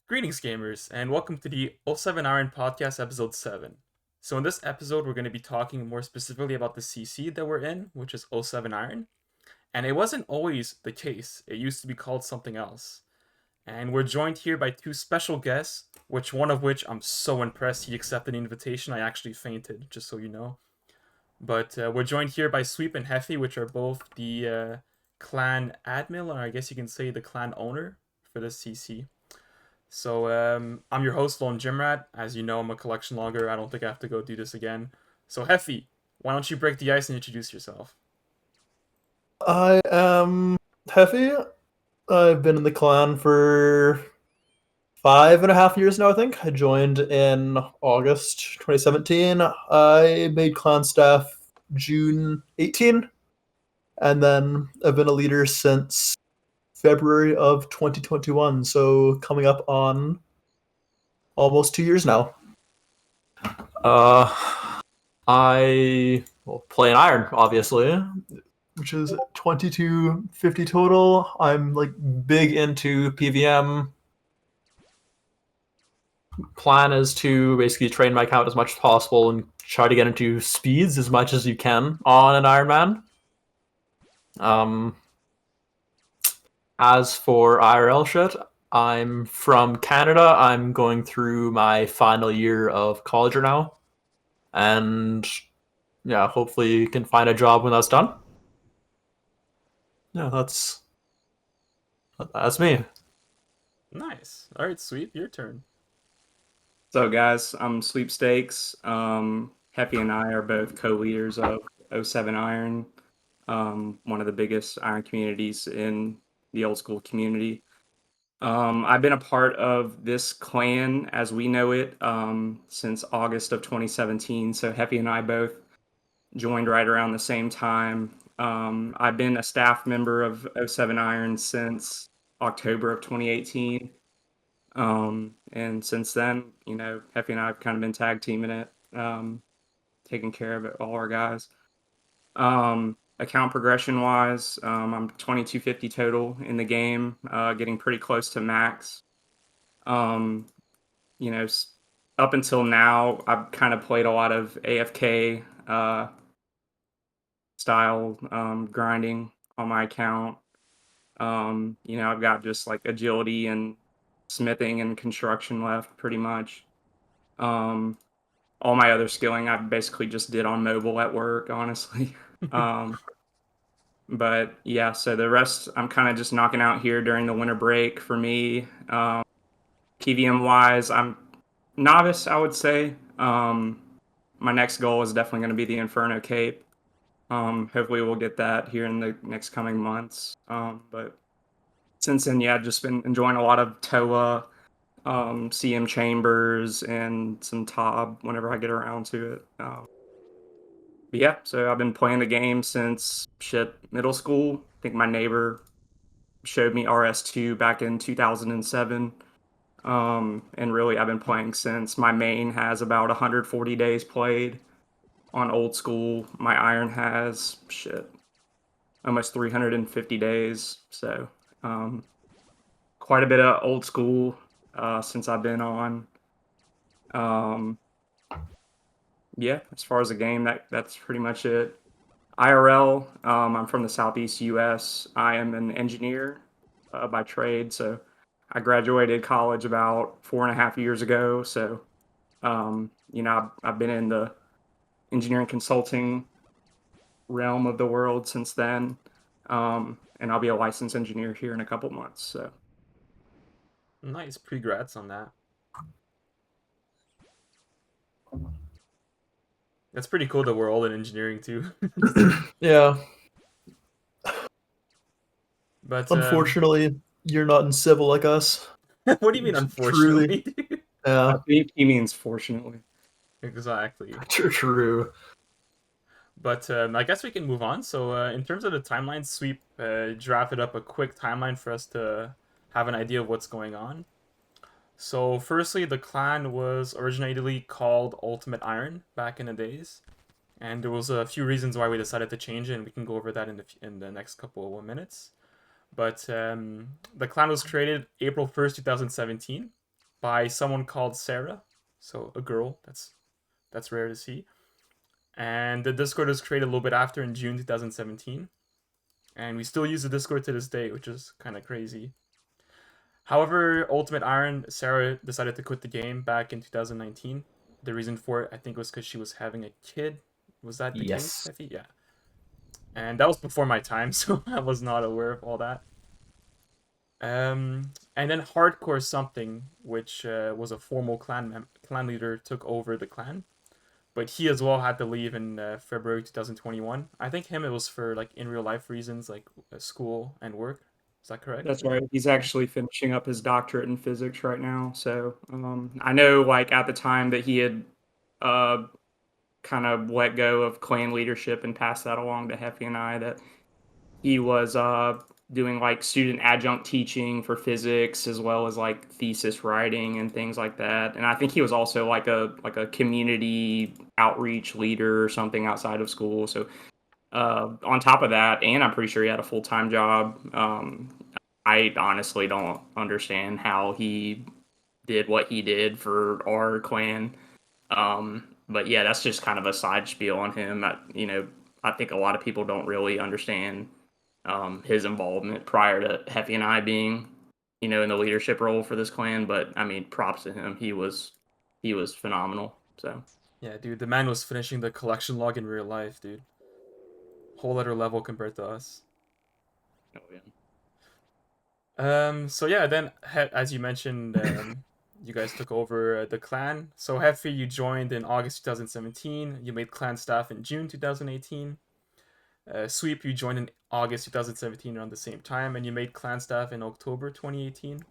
Greetings, gamers, and welcome to the '07 Iron Podcast, Episode 7. So, in this episode, we're going to be talking more specifically about the CC that we're in, which is '07 Iron. And it wasn't always the case, it used to be called something else. And we're joined here by two special guests, one of which I'm so impressed he accepted the invitation. I actually fainted, just so you know. But we're joined here by Sweep and Heffy, which are both the clan admin, or I guess you can say the clan owner for this CC. So I'm your host, Lone Gymrat. As you know, I'm a collection logger. I don't think I have to go do this again. So Heffy, why don't you break the ice and introduce yourself? I am Heffy. I've been in the clan for 5.5 years now, I think. I joined in August 2017. I made clan staff June 18, and then I've been a leader since February of 2021, so coming up on almost 2 years now. Uh, I play an iron, obviously. Which is 2250 total. I'm like big into PVM. Plan is to basically train my account as much as possible and try to get into speeds as much as you can on an Ironman. As for IRL shit, I'm from Canada. I'm going through my final year of college now, and yeah, hopefully you can find a job when that's done. Yeah, that's me. Nice. All right, Sweep, your turn. So, guys, I'm Sweepstakes. Heppy and I are both co-leaders of '07 Iron, one of the biggest Iron communities in the old school community. I've been a part of this clan as we know it since August of 2017. So, Heppy and I both joined right around the same time. I've been a staff member of '07 Iron since October of 2018. And since then, Heffy and I have kind of been tag teaming it, taking care of it, all our guys. Account progression wise, I'm 2250 total in the game, getting pretty close to max. You know, up until now, I've kind of played a lot of AFK style grinding on my account. I've got just like agility and smithing and construction left pretty much. All my other skilling I basically just did on mobile at work, honestly. But yeah, so the rest I'm kind of just knocking out here during the winter break for me. PVM wise, I'm novice, I would say. My next goal is definitely going to be the Inferno Cape. Hopefully we'll get that here in the next coming months. But since then, yeah, I've just been enjoying a lot of TOA, CM Chambers, and some TOB whenever I get around to it. But yeah, so I've been playing the game since middle school. I think my neighbor showed me RS2 back in 2007. And really, I've been playing since. My main has about 140 days played on old school. My iron has almost 350 days. So quite a bit of old school since I've been on. Yeah, as far as the game, that's pretty much it. IRL, I'm from the Southeast U.S. I am an engineer by trade, so I graduated college about 4.5 years ago. So, I've been in the engineering consulting realm of the world since then, and I'll be a licensed engineer here in a couple months. So, Nice. Pregrats on that. That's pretty cool that we're all in engineering too. Yeah. But Unfortunately, you're not in civil like us. what do you mean, unfortunately? Truly. I Yeah, think he means fortunately. Exactly. true. But I guess we can move on. So, in terms of the timeline, Sweep drafted up a quick timeline for us to have an idea of what's going on. So, firstly, the clan was originally called Ultimate Iron back in the days, and there was a few reasons why we decided to change it, and we can go over that in the next couple of minutes. But the clan was created April 1st, 2017, by someone called Sarah, so a girl. That's rare to see. And the Discord was created a little bit after in June 2017, and we still use the Discord to this day, which is kind of crazy. However, Ultimate Iron, Sarah decided to quit the game back in 2019. The reason for it, I think, was because she was having a kid. Was that the case, Yes. Effie? Yeah. And that was before my time, so I was not aware of all that. And then Hardcore Something, which was a formal clan leader, took over the clan, but he as well had to leave in February 2021. I think him it was for like in real life reasons, like school and work. Is that correct? That's right. He's actually finishing up his doctorate in physics right now. So I know, like at the time that he had uh, kind of let go of clan leadership and passed that along to Heffy and I, that he was doing like student adjunct teaching for physics as well as like thesis writing and things like that. And I think he was also like a community outreach leader or something outside of school. So on top of that, and I'm pretty sure he had a full-time job. I honestly don't understand how he did what he did for our clan. But yeah, that's just kind of a side spiel on him. I think a lot of people don't really understand his involvement prior to Heffy and I being, in the leadership role for this clan. But I mean, props to him. He was phenomenal. So Yeah, dude, the man was finishing the collection log in real life, dude. Whole other level compared to us. oh, yeah. So yeah, then as you mentioned, you guys took over the clan. So Heffy, you joined in August 2017. You made clan staff in June 2018. Sweep, you joined in August 2017 around the same time, and you made clan staff in October 2018.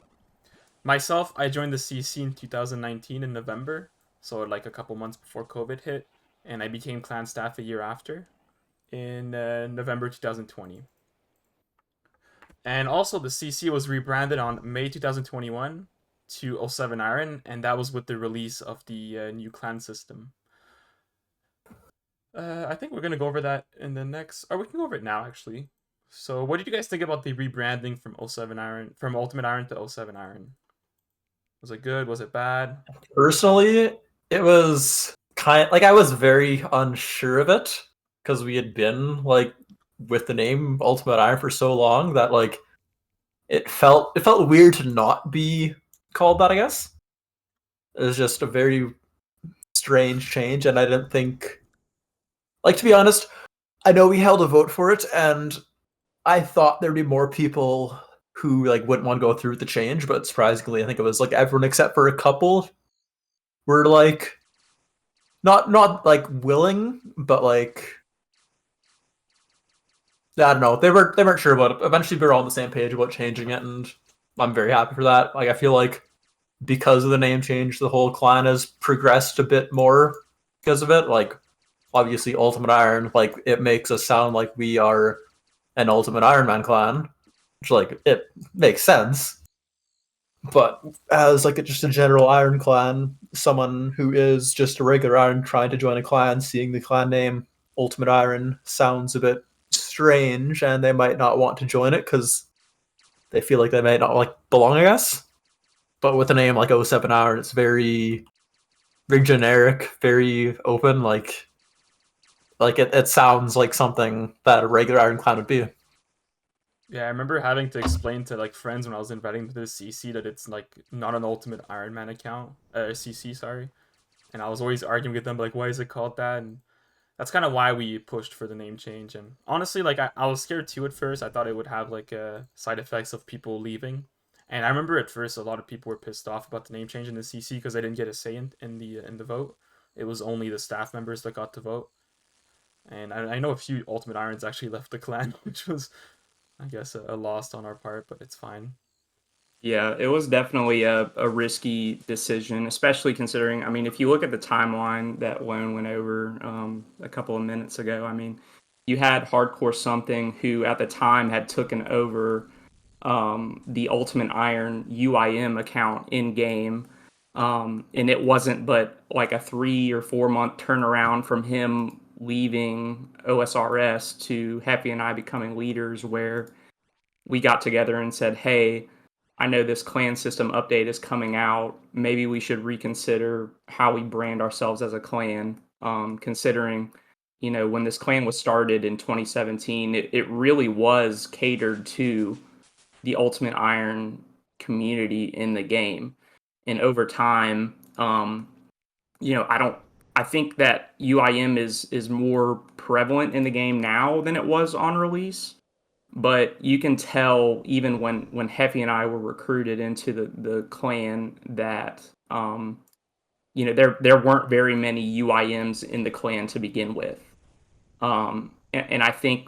Myself, I joined the CC in 2019 in November, so like a couple months before COVID hit, and I became clan staff a year after in November 2020. And also, the CC was rebranded on May 2021 to 07 Iron, and that was with the release of the new clan system. I think we're gonna go over that in the next, or we can go over it now actually. So, what did you guys think about the rebranding from 07 Iron, from Ultimate Iron to 07 Iron? Was it good? Was it bad? Personally, it was kind like I was very unsure of it because we had been like with the name Ultimate Iron for so long that like it felt weird to not be called that, I guess. It was just a very strange change, and I didn't think, like, to be honest, I know we held a vote for it, and I thought there'd be more people who like wouldn't want to go through with the change, but surprisingly, I think it was like everyone except for a couple were like not like willing, but like I don't know, they weren't sure about it. Eventually, we were all on the same page about changing it, and I'm very happy for that. Like, I feel like because of the name change, the whole clan has progressed a bit more because of it. Like, obviously, Ultimate Iron, like it makes us sound like we are an Ultimate Iron Man clan, which like it makes sense. But as like just a general Iron clan, someone who is just a regular Iron trying to join a clan, seeing the clan name Ultimate Iron sounds a bit strange, and they might not want to join it because they feel like they might not like belong, I guess. But with a name like 07 Iron, it's very generic, very open. Like it sounds like something that a regular Iron clan would be. Yeah, I remember having to explain to like friends when I was inviting them to the CC that it's like not an Ultimate Iron Man account, CC, sorry. And I was always arguing with them like, why is it called that? And that's kind of why we pushed for the name change. And honestly, like I was scared too at first. I thought it would have like side effects of people leaving. And I remember at first a lot of people were pissed off about the name change in the CC because they didn't get a say in the vote. It was only the staff members that got to vote. And I know a few Ultimate Irons actually left the clan, which was, I guess, a loss on our part, but it's fine. Yeah, it was definitely a risky decision, especially considering, I mean, if you look at the timeline that Lone went over a couple of minutes ago, I mean, you had Hardcore Something who at the time had taken over the Ultimate Iron UIM account in game. And it wasn't but like a 3 or 4 month turnaround from him leaving OSRS to Happy and I becoming leaders, where we got together and said, hey, I know this clan system update is coming out. Maybe we should reconsider how we brand ourselves as a clan, considering, when this clan was started in 2017, it really was catered to the Ultimate Iron community in the game. And over time, I think that UIM is more prevalent in the game now than it was on release. But you can tell even when Heffy and I were recruited into the clan that there weren't very many UIMs in the clan to begin with. And I think,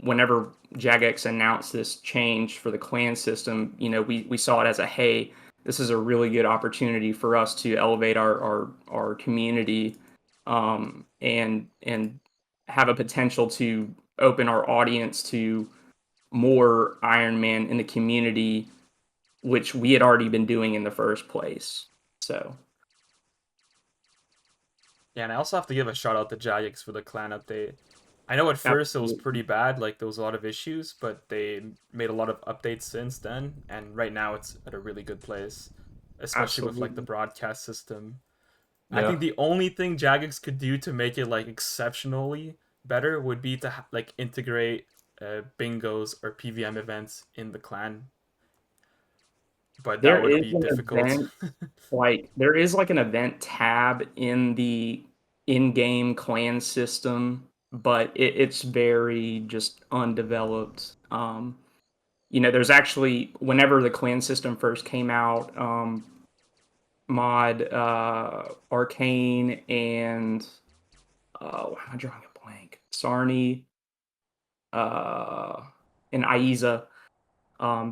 whenever Jagex announced this change for the clan system, we saw it as hey, this is a really good opportunity for us to elevate our community, and have a potential to open our audience to more Iron Man in the community, which we had already been doing in the first place. So Yeah, and I also have to give a shout out to Jagex for the clan update. I know at first it was absolutely. pretty bad, like there was a lot of issues, but they made a lot of updates since then, and right now it's at a really good place, especially with like the Absolutely. broadcast system. I Yeah. think the only thing Jagex could do to make it like exceptionally better would be to like integrate bingos or PVM events in the clan, but that There would is be an difficult. event, there is like an event tab in the in-game clan system, but it's very just undeveloped. There's actually, whenever the clan system first came out, Mod, Arcane, and I'm drawing a blank. Sarni, uh, and Aiza,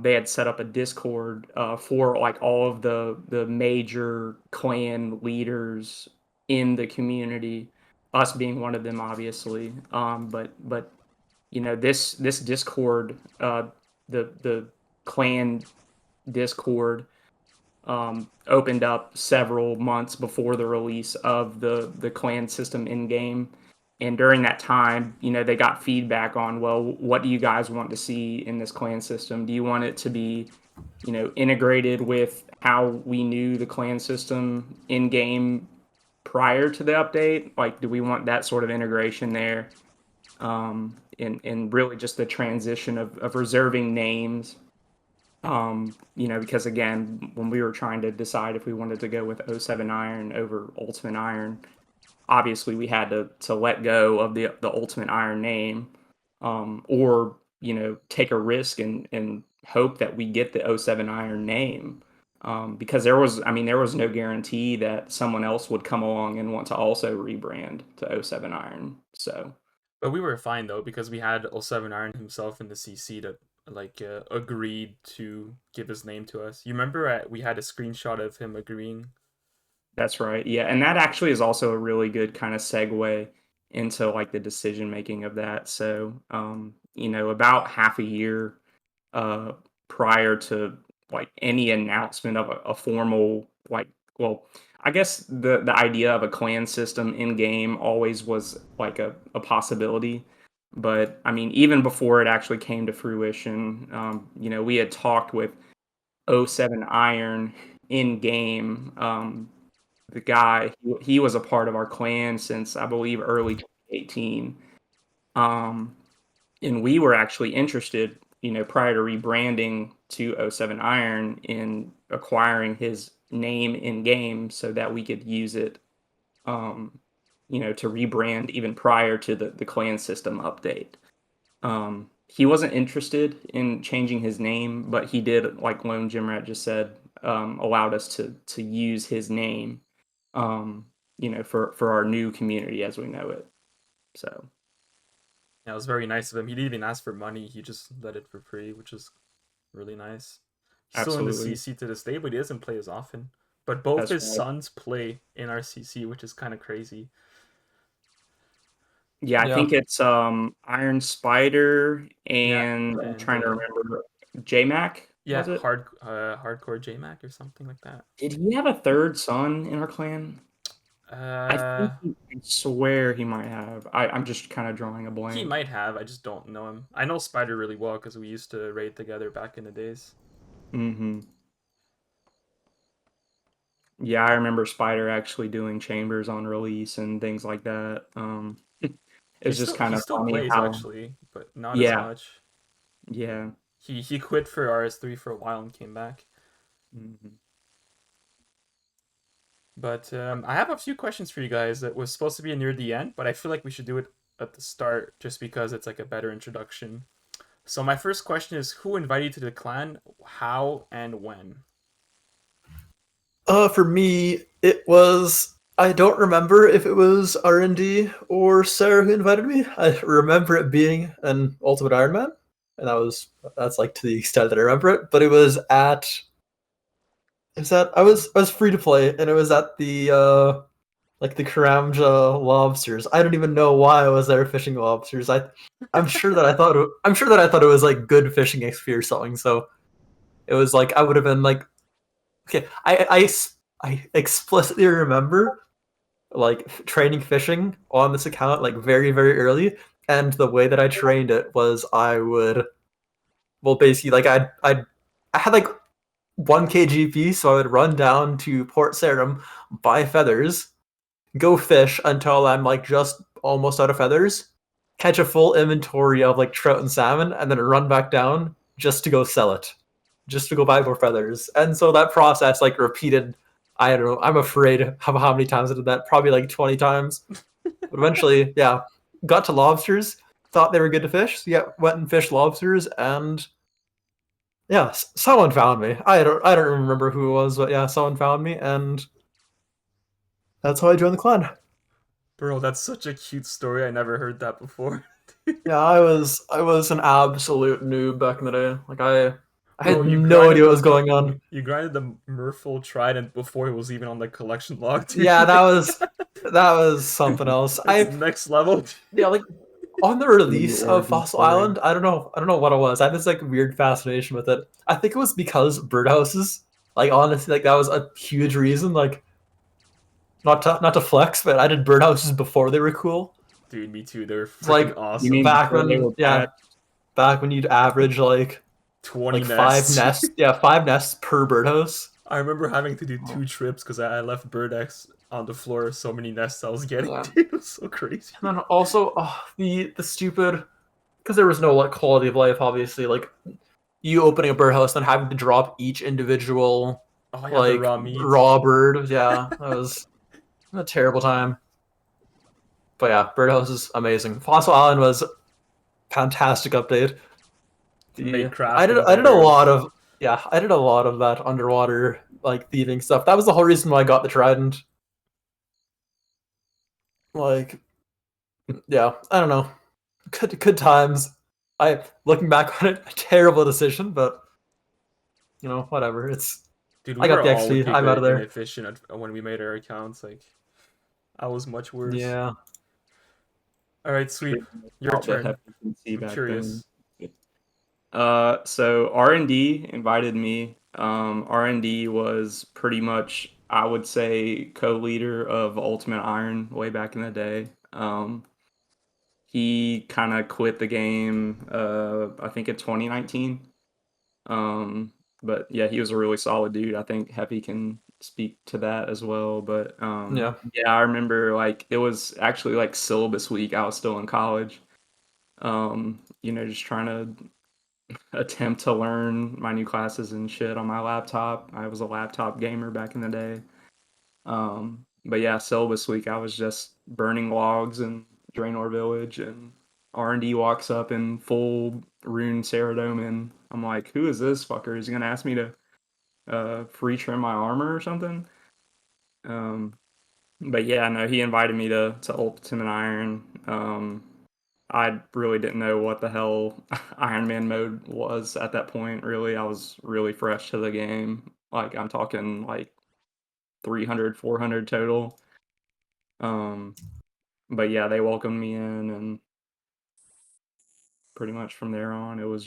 they had set up a Discord for like all of the major clan leaders in the community, us being one of them, obviously. But this Discord, the clan Discord, opened up several months before the release of the clan system in game. And during that time, they got feedback on, well, what do you guys want to see in this clan system? Do you want it to be, integrated with how we knew the clan system in game prior to the update? Like, do we want that sort of integration there? And really just the transition of reserving names, because again, when we were trying to decide if we wanted to go with '07 Iron over Ultimate Iron, obviously we had to let go of the Ultimate Iron name, or take a risk and hope that we get the '07 Iron name, because there was no guarantee that someone else would come along and want to also rebrand to '07 Iron. So But we were fine though because we had 07 Iron himself in the CC that like agreed to give his name to us. You remember we had a screenshot of him agreeing. that's right. Yeah, and that actually is also a really good kind of segue into like the decision making of that. So, about half a year uh, prior to like any announcement of a formal, like, well, I guess the idea of a clan system in game always was like a possibility. But I mean, even before it actually came to fruition, we had talked with '07 Iron in game. The guy, he was a part of our clan since I believe early 2018. Um, and we were actually interested, prior to rebranding to '07 Iron, in acquiring his name in game so that we could use it, to rebrand even prior to the clan system update. He wasn't interested in changing his name, but he did, like Lone Jimrat just said, allowed us to use his name, for our new community as we know it. So Yeah, it was very nice of him. He didn't even ask for money. He just let it for free, which is really nice. He's still in the absolutely, CC to this day, but he doesn't play as often. But both that's his right. sons play in our CC, which is kind of crazy. Yeah, I Yeah. think it's Iron Spider, Yeah, and I'm and trying to remember, JMac, yeah, was it? hardcore JMac or something like that. Did he have a third son in our clan? Uh, I swear he might have. I'm just kind of drawing a he blank. might have. I just don't know him. I know Spider really well because we used to raid together back in the days. Mm-hmm. Yeah, I remember Spider actually doing chambers on release and things like that. He It's just still kind he of still funny plays how, actually, but not as yeah, much. yeah. He quit for RS3 for a while and came back. Hmm. But I have a few questions for you guys that was supposed to be near the end, but I feel like we should do it at the start just because it's like a better introduction. So my first question is, who invited you to the clan, how, and when? For me, it was. I don't remember if it was R&D or Sarah who invited me. I remember it being an Ultimate Iron Man, and that's like to the extent that I remember it. But it was at. Is that I was free to play, and it was at the like the Karamja lobsters. I don't even know why I was there fishing lobsters. I'm sure that I thought it was like good fishing XP or something. So it was like I would have been like, okay. I explicitly remember like training fishing on this account like very very early, and the way that I trained it was I would, well, basically like I had like 1K GP, so I would run down to Port Sarum, buy feathers, go fish until I'm like just almost out of feathers, catch a full inventory of like trout and salmon, and then run back down just to go sell it, just to go buy more feathers. And so that process like repeated. I don't know. I'm afraid of how many times I did that. Probably like 20 times. But eventually, yeah, got to lobsters. Thought they were good to fish. So yeah, went and fished lobsters, and yeah, someone found me. I don't remember who it was, but yeah, someone found me, and that's how I joined the clan. Bro, that's such a cute story. I never heard that before. Yeah, I was an absolute noob back in the day. Like I Bro, had no idea what was going on. you grinded the Merfolk Trident before it was even on the collection log, dude. Yeah, that Like, was something else. it's next level. Yeah, like on the The release of origin Fossil story. Island, I don't know what it was. I had this like weird fascination with it. I think it was because birdhouses. Like honestly, like that was a huge reason. Like not to flex, but I did birdhouses before they were cool. Dude, me too. They're It's freaking like You mean awesome. back before they when, were yeah, bad? back when you'd average 20 like five nests. nests, yeah, 5 nests per birdhouse. I remember having to do Oh, 2 trips because I left bird eggs on the floor. So many nests I was getting, yeah. dude. It was so crazy. And then also, the stupid, because there was no like quality of life. Obviously, like you opening a birdhouse and having to drop each individual Oh, yeah, the like raw meat. raw bird. Yeah, that was a terrible time. But yeah, birdhouse is amazing. Fossil Island was fantastic update. Made The crafting I did a better. lot of, yeah, I did a lot of that underwater like thieving stuff. That was the whole reason why I got the trident. Like, yeah, I don't know. Good times. I, looking back on it, a terrible decision, but whatever. Dude, we I got were the all XP. looking I'm out of very there. inefficient when we made our accounts. Like, I was much worse. Yeah. All right, Sweep. Your About the turn. efficiency I'm back then. curious. So R&D invited me. R&D was pretty much, I would say, co-leader of Ultimate Iron way back in the day. He kind of quit the game, I think in 2019. Um, but yeah, he was a really solid dude. I think Heavy can speak to that as well. But Yeah. yeah, I remember like it was actually like syllabus week. I was still in college. Just trying to attempt to learn my new classes and shit on my laptop. I was a laptop gamer back in the day. But yeah, syllabus week, I was just burning logs in Draenor Village, and R&D walks up in full rune Ceradome, and I'm like, who is this fucker? Is he gonna ask me to free trim my armor or something? Um, but yeah, no, he invited me to Ultimate Iron. I really didn't know what the hell Iron Man mode was at that point, really. I was really fresh to the game. Like, I'm talking like 300, 400 total. Um, but yeah, they welcomed me in, and pretty much from there on, it was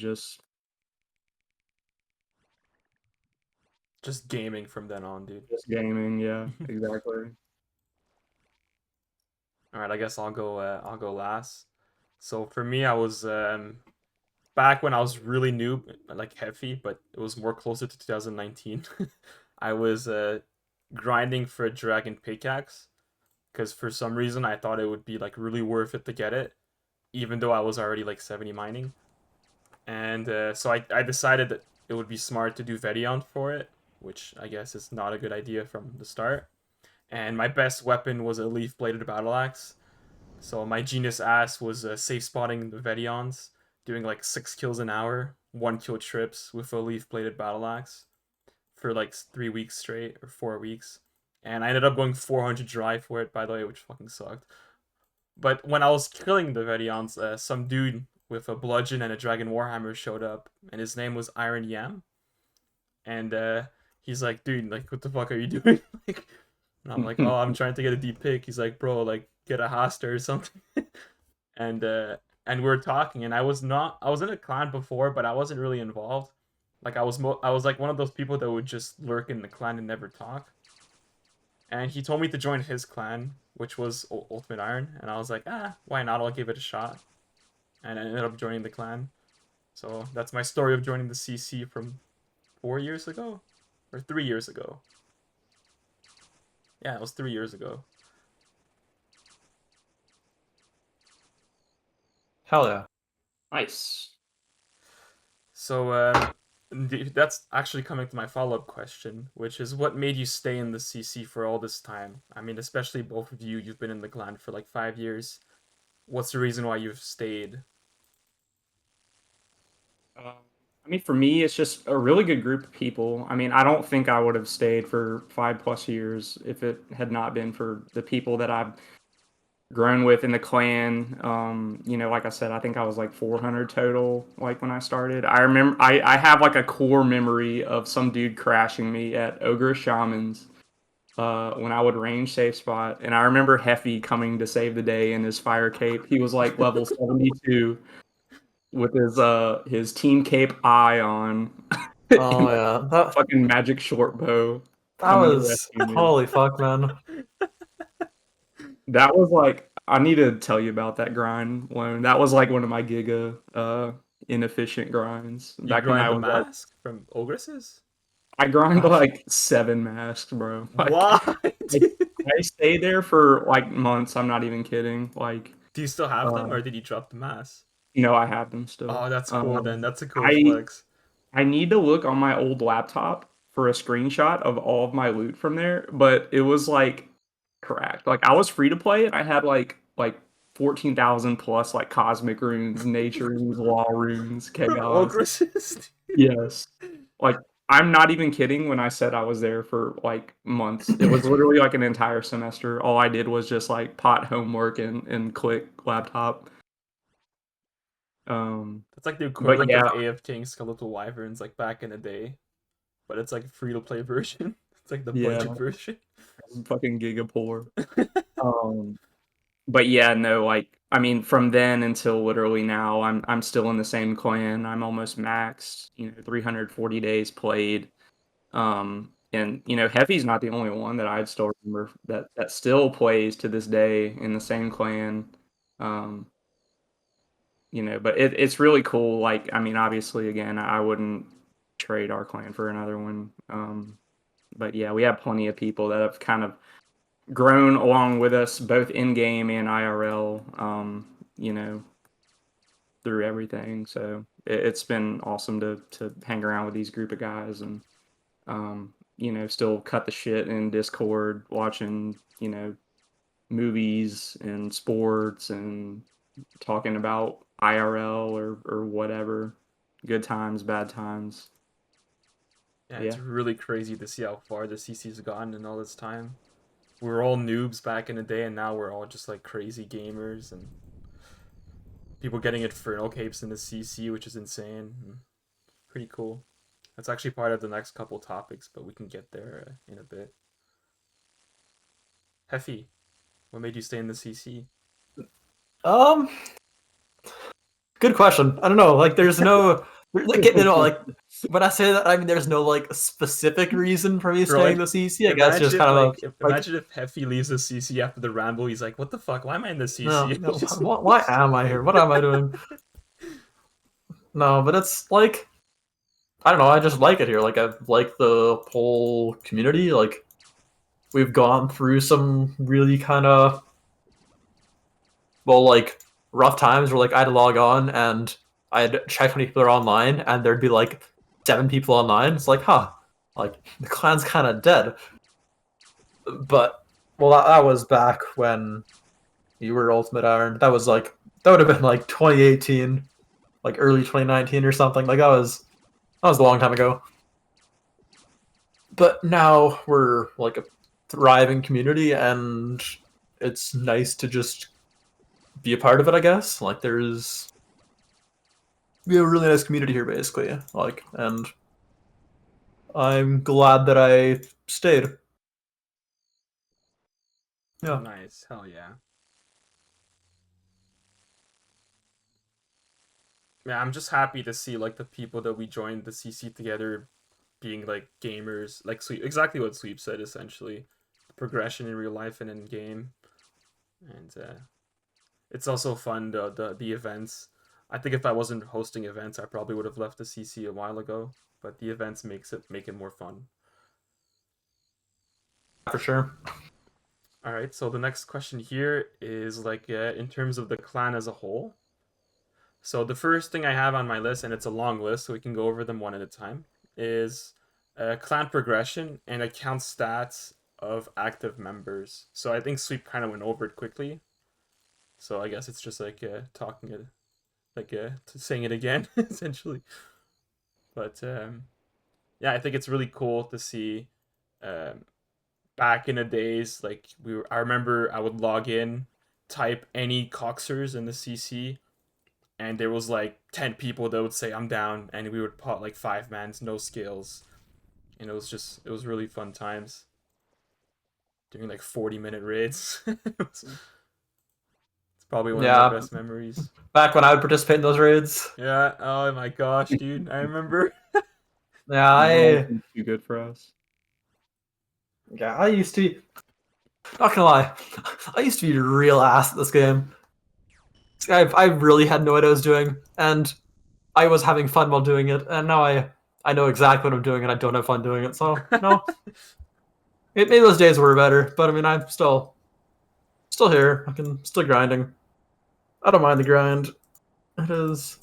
Just gaming from then on, dude. just gaming. Yeah, exactly. All right, I guess I'll go. I'll go last. So for me, I was back when I was really new, like heavy, but it was more closer to 2019. I was grinding for a dragon pickaxe because for some reason I thought it would be like really worth it to get it, even though I was already like 70 mining. And so I decided that it would be smart to do Vedion for it, which I guess is not a good idea from the start. And my best weapon was a leaf bladed battle axe. So my genius ass was safe spotting the Vedions, doing like 6 kills an hour, 1 kill trips with a leaf bladed battle axe for like 3 weeks straight or 4 weeks. And I ended up going 400 dry for it, by the way, which fucking sucked. But when I was killing the Vedions, some dude with a bludgeon and a dragon warhammer showed up, and his name was Iron Yam. And he's like, dude, like, what the fuck are you doing? Like, and I'm like, oh, I'm trying to get a deep pick. He's like, bro, like, get a hoster or something. and and we were talking, and I was in a clan before, but I wasn't really involved. Like, I was like one of those people that would just lurk in the clan and never talk. And he told me to join his clan, which was Ultimate Iron, and I was like, why not? I'll give it a shot. And I ended up joining the clan. So that's my story of joining the CC from 4 years ago, or 3 years ago. Yeah, it was 3 years ago. Hell yeah. Nice. So that's actually coming to my follow-up question, which is what made you stay in the CC for all this time? I mean, especially both of you, you've been in the clan for like 5 years. What's the reason why you've stayed? I mean, for me, it's just a really good group of people. I mean, I don't think I would have stayed for 5+ years if it had not been for the people that I've grown with in the clan. You know, like I said, I think I was like 400 total, like when I started. I remember I have like a core memory of some dude crashing me at Ogre Shamans when I would range safe spot. And I remember Heffy coming to save the day in his fire cape. He was like level 72 with his team cape eye on. Oh yeah, Fucking magic short bow that coming to was rescue me. holy fuck, man. That was like, I need to tell you about that grind one. That was like one of my giga inefficient grinds. You Back when grind I the was like, mask from Ogresses? I grind Gosh. like 7 masks, bro. Like, Why? I stayed there for like months. I'm not even kidding. Like, Do you still have them, uh, or did you drop the mask? no, I have them still. Oh, that's cool then. That's a cool I flex. I need to look on my old laptop for a screenshot of all of my loot from there, but it was like cracked. Like I was free to play and I had like 14,000 plus like cosmic runes, nature runes, law runes, From chaos. Ogresses? Yes. Like I'm not even kidding when I said I was there for like months. It was literally like an entire semester. All I did was just like pot homework and click laptop. That's like the But equivalent yeah, of AFKing Skeletal Wyverns like back in the day. But it's like a free to play version. It's like the yeah, budget version. fucking giga poor. Um but yeah, no, like I mean, from then until literally now, I'm still in the same clan. I'm almost maxed. 340 days played. And Hefty's not the only one that I'd still remember that still plays to this day in the same clan. Um, but it's really cool. Like, I mean, obviously, again, I wouldn't trade our clan for another one. But yeah, we have plenty of people that have kind of grown along with us, both in game and IRL. Through everything. So it's been awesome to hang around with these group of guys and still cut the shit in Discord, watching movies and sports and talking about IRL or whatever. Good times, bad times. Yeah, it's Yeah. really crazy to see how far the CC's gotten in all this time. We were all noobs back in the day, and now we're all just like crazy gamers and people getting Infernal Capes in the CC, which is insane. Pretty cool. That's actually part of the next couple topics, but we can get there in a bit. Heffy, what made you stay in the CC? Good question. I don't know. Like, there's no, like, like when I say that, I mean there's no like specific reason for me Bro, staying like, the CC. I guess just kind of imagine if Heffy leaves the CC after the ramble. He's like, "What the fuck? Why am I in the no, CC?" no. Why am I here? What am I doing? No, but it's like, I don't know, I just like it here. Like, I like the whole community. Like, we've gone through some really kind of, well, like, rough times where, like, I'd log on and I'd check how many people are online, and there'd be, like, 7 people online. It's like, huh, like, the clan's kind of dead. But, well, that was back when you were Ultimate Iron. That would have been, like, 2018, like, early 2019 or something. Like, that was a long time ago. But now we're like a thriving community, and it's nice to just be a part of it, I guess. Like, we have a really nice community here, basically. Like, and I'm glad that I stayed. Yeah. Nice, hell yeah. Yeah, I'm just happy to see like the people that we joined the CC together being like gamers, like Sweep, exactly what Sweep said essentially, progression in real life and in game, and it's also fun the events. I think if I wasn't hosting events, I probably would have left the CC a while ago, but the events make it more fun. For sure. All right, so the next question here is like in terms of the clan as a whole. So the first thing I have on my list, and it's a long list, so we can go over them one at a time, is clan progression and account stats of active members. So I think Sweep kind of went over it quickly. So I guess it's just like talking it, like saying it again, essentially. But yeah, I think it's really cool to see. Um, Back in the days, like I remember I would log in, type any Coxers in the CC, and there was like 10 people that would say I'm down, and we would pot like 5 mans, no skills, and it was really fun times doing like 40-minute raids. It's probably one of my Yeah. best memories. Back when I would participate in those raids. Yeah, oh my gosh, dude, I remember. Yeah, Too good for us. I used to. Not gonna lie, I used to be a real ass at this game. I really had no idea what I was doing, and I was having fun while doing it, and now I know exactly what I'm doing, and I don't have fun doing it. So no, maybe those days were better, but I mean, I'm still here. I can still grinding. I don't mind the grind. It is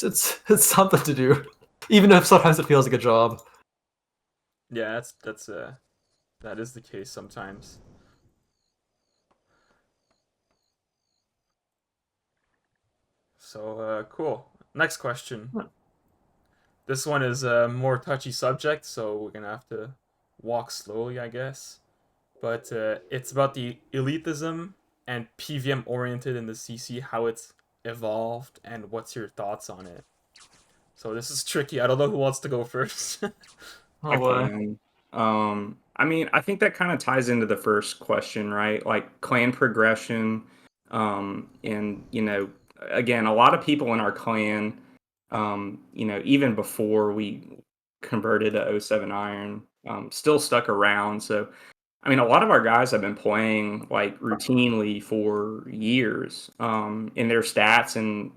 it's something to do, even if sometimes it feels like a job. Yeah, that is the case sometimes. So cool. Next question. This one is a more touchy subject, so we're gonna have to walk slowly, I guess. But it's about the elitism and PVM oriented in the CC, how it's evolved, and what's your thoughts on it? So this is tricky. I don't know who wants to go first. Oh I boy. can. I mean, I think that kind of ties into the first question, right? Like clan progression, and again, a lot of people in our clan, even before we converted to '07 Iron, still stuck around. So, I mean, a lot of our guys have been playing like routinely for years, and their stats and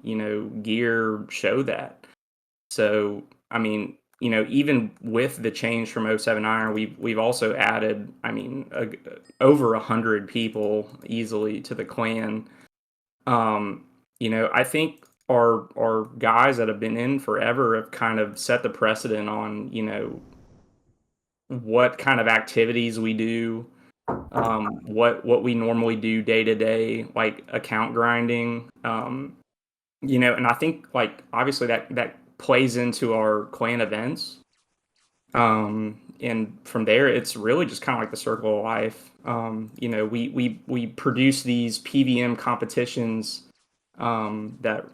gear show that. So, I mean, even with the change from '07 Iron, we've also added, I mean, over 100 people easily to the clan. I think our guys that have been in forever have kind of set the precedent on, what kind of activities we do, what we normally do day to day, like account grinding. And I think like obviously that plays into our clan events. And from there, it's really just kind of like the circle of life. We produce these PVM competitions that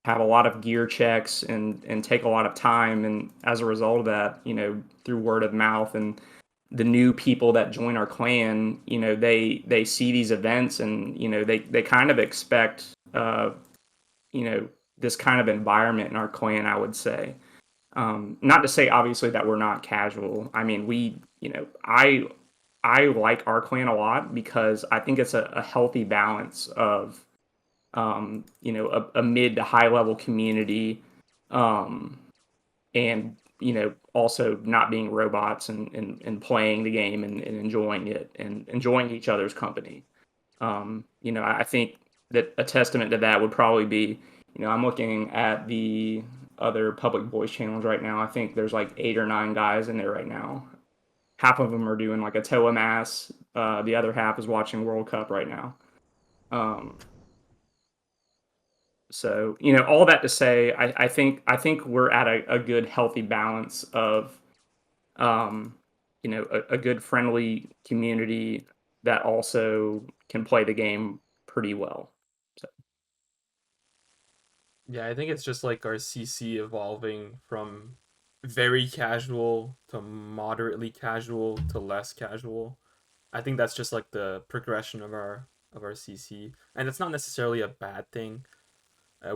have a lot of gear checks and take a lot of time. And as a result of that, through word of mouth and the new people that join our clan, they see these events and they kind of expect you know this kind of environment in our clan, I would say. Not to say obviously that we're not casual. I mean, I like our clan a lot because I think it's a healthy balance of a mid to high level community, and also not being robots and playing the game and enjoying it and enjoying each other's company. I think that a testament to that would probably be, I'm looking at the other public voice channels right now. I think there's like 8 or 9 guys in there right now. Half of them are doing like a Toa Mass. The other half is watching World Cup right now. Um, so all that to say, I think we're at a good healthy balance of a good friendly community that also can play the game pretty well. So, Yeah, I think it's just like our CC evolving from very casual to moderately casual to less casual. I think that's just like the progression of our CC, and it's not necessarily a bad thing.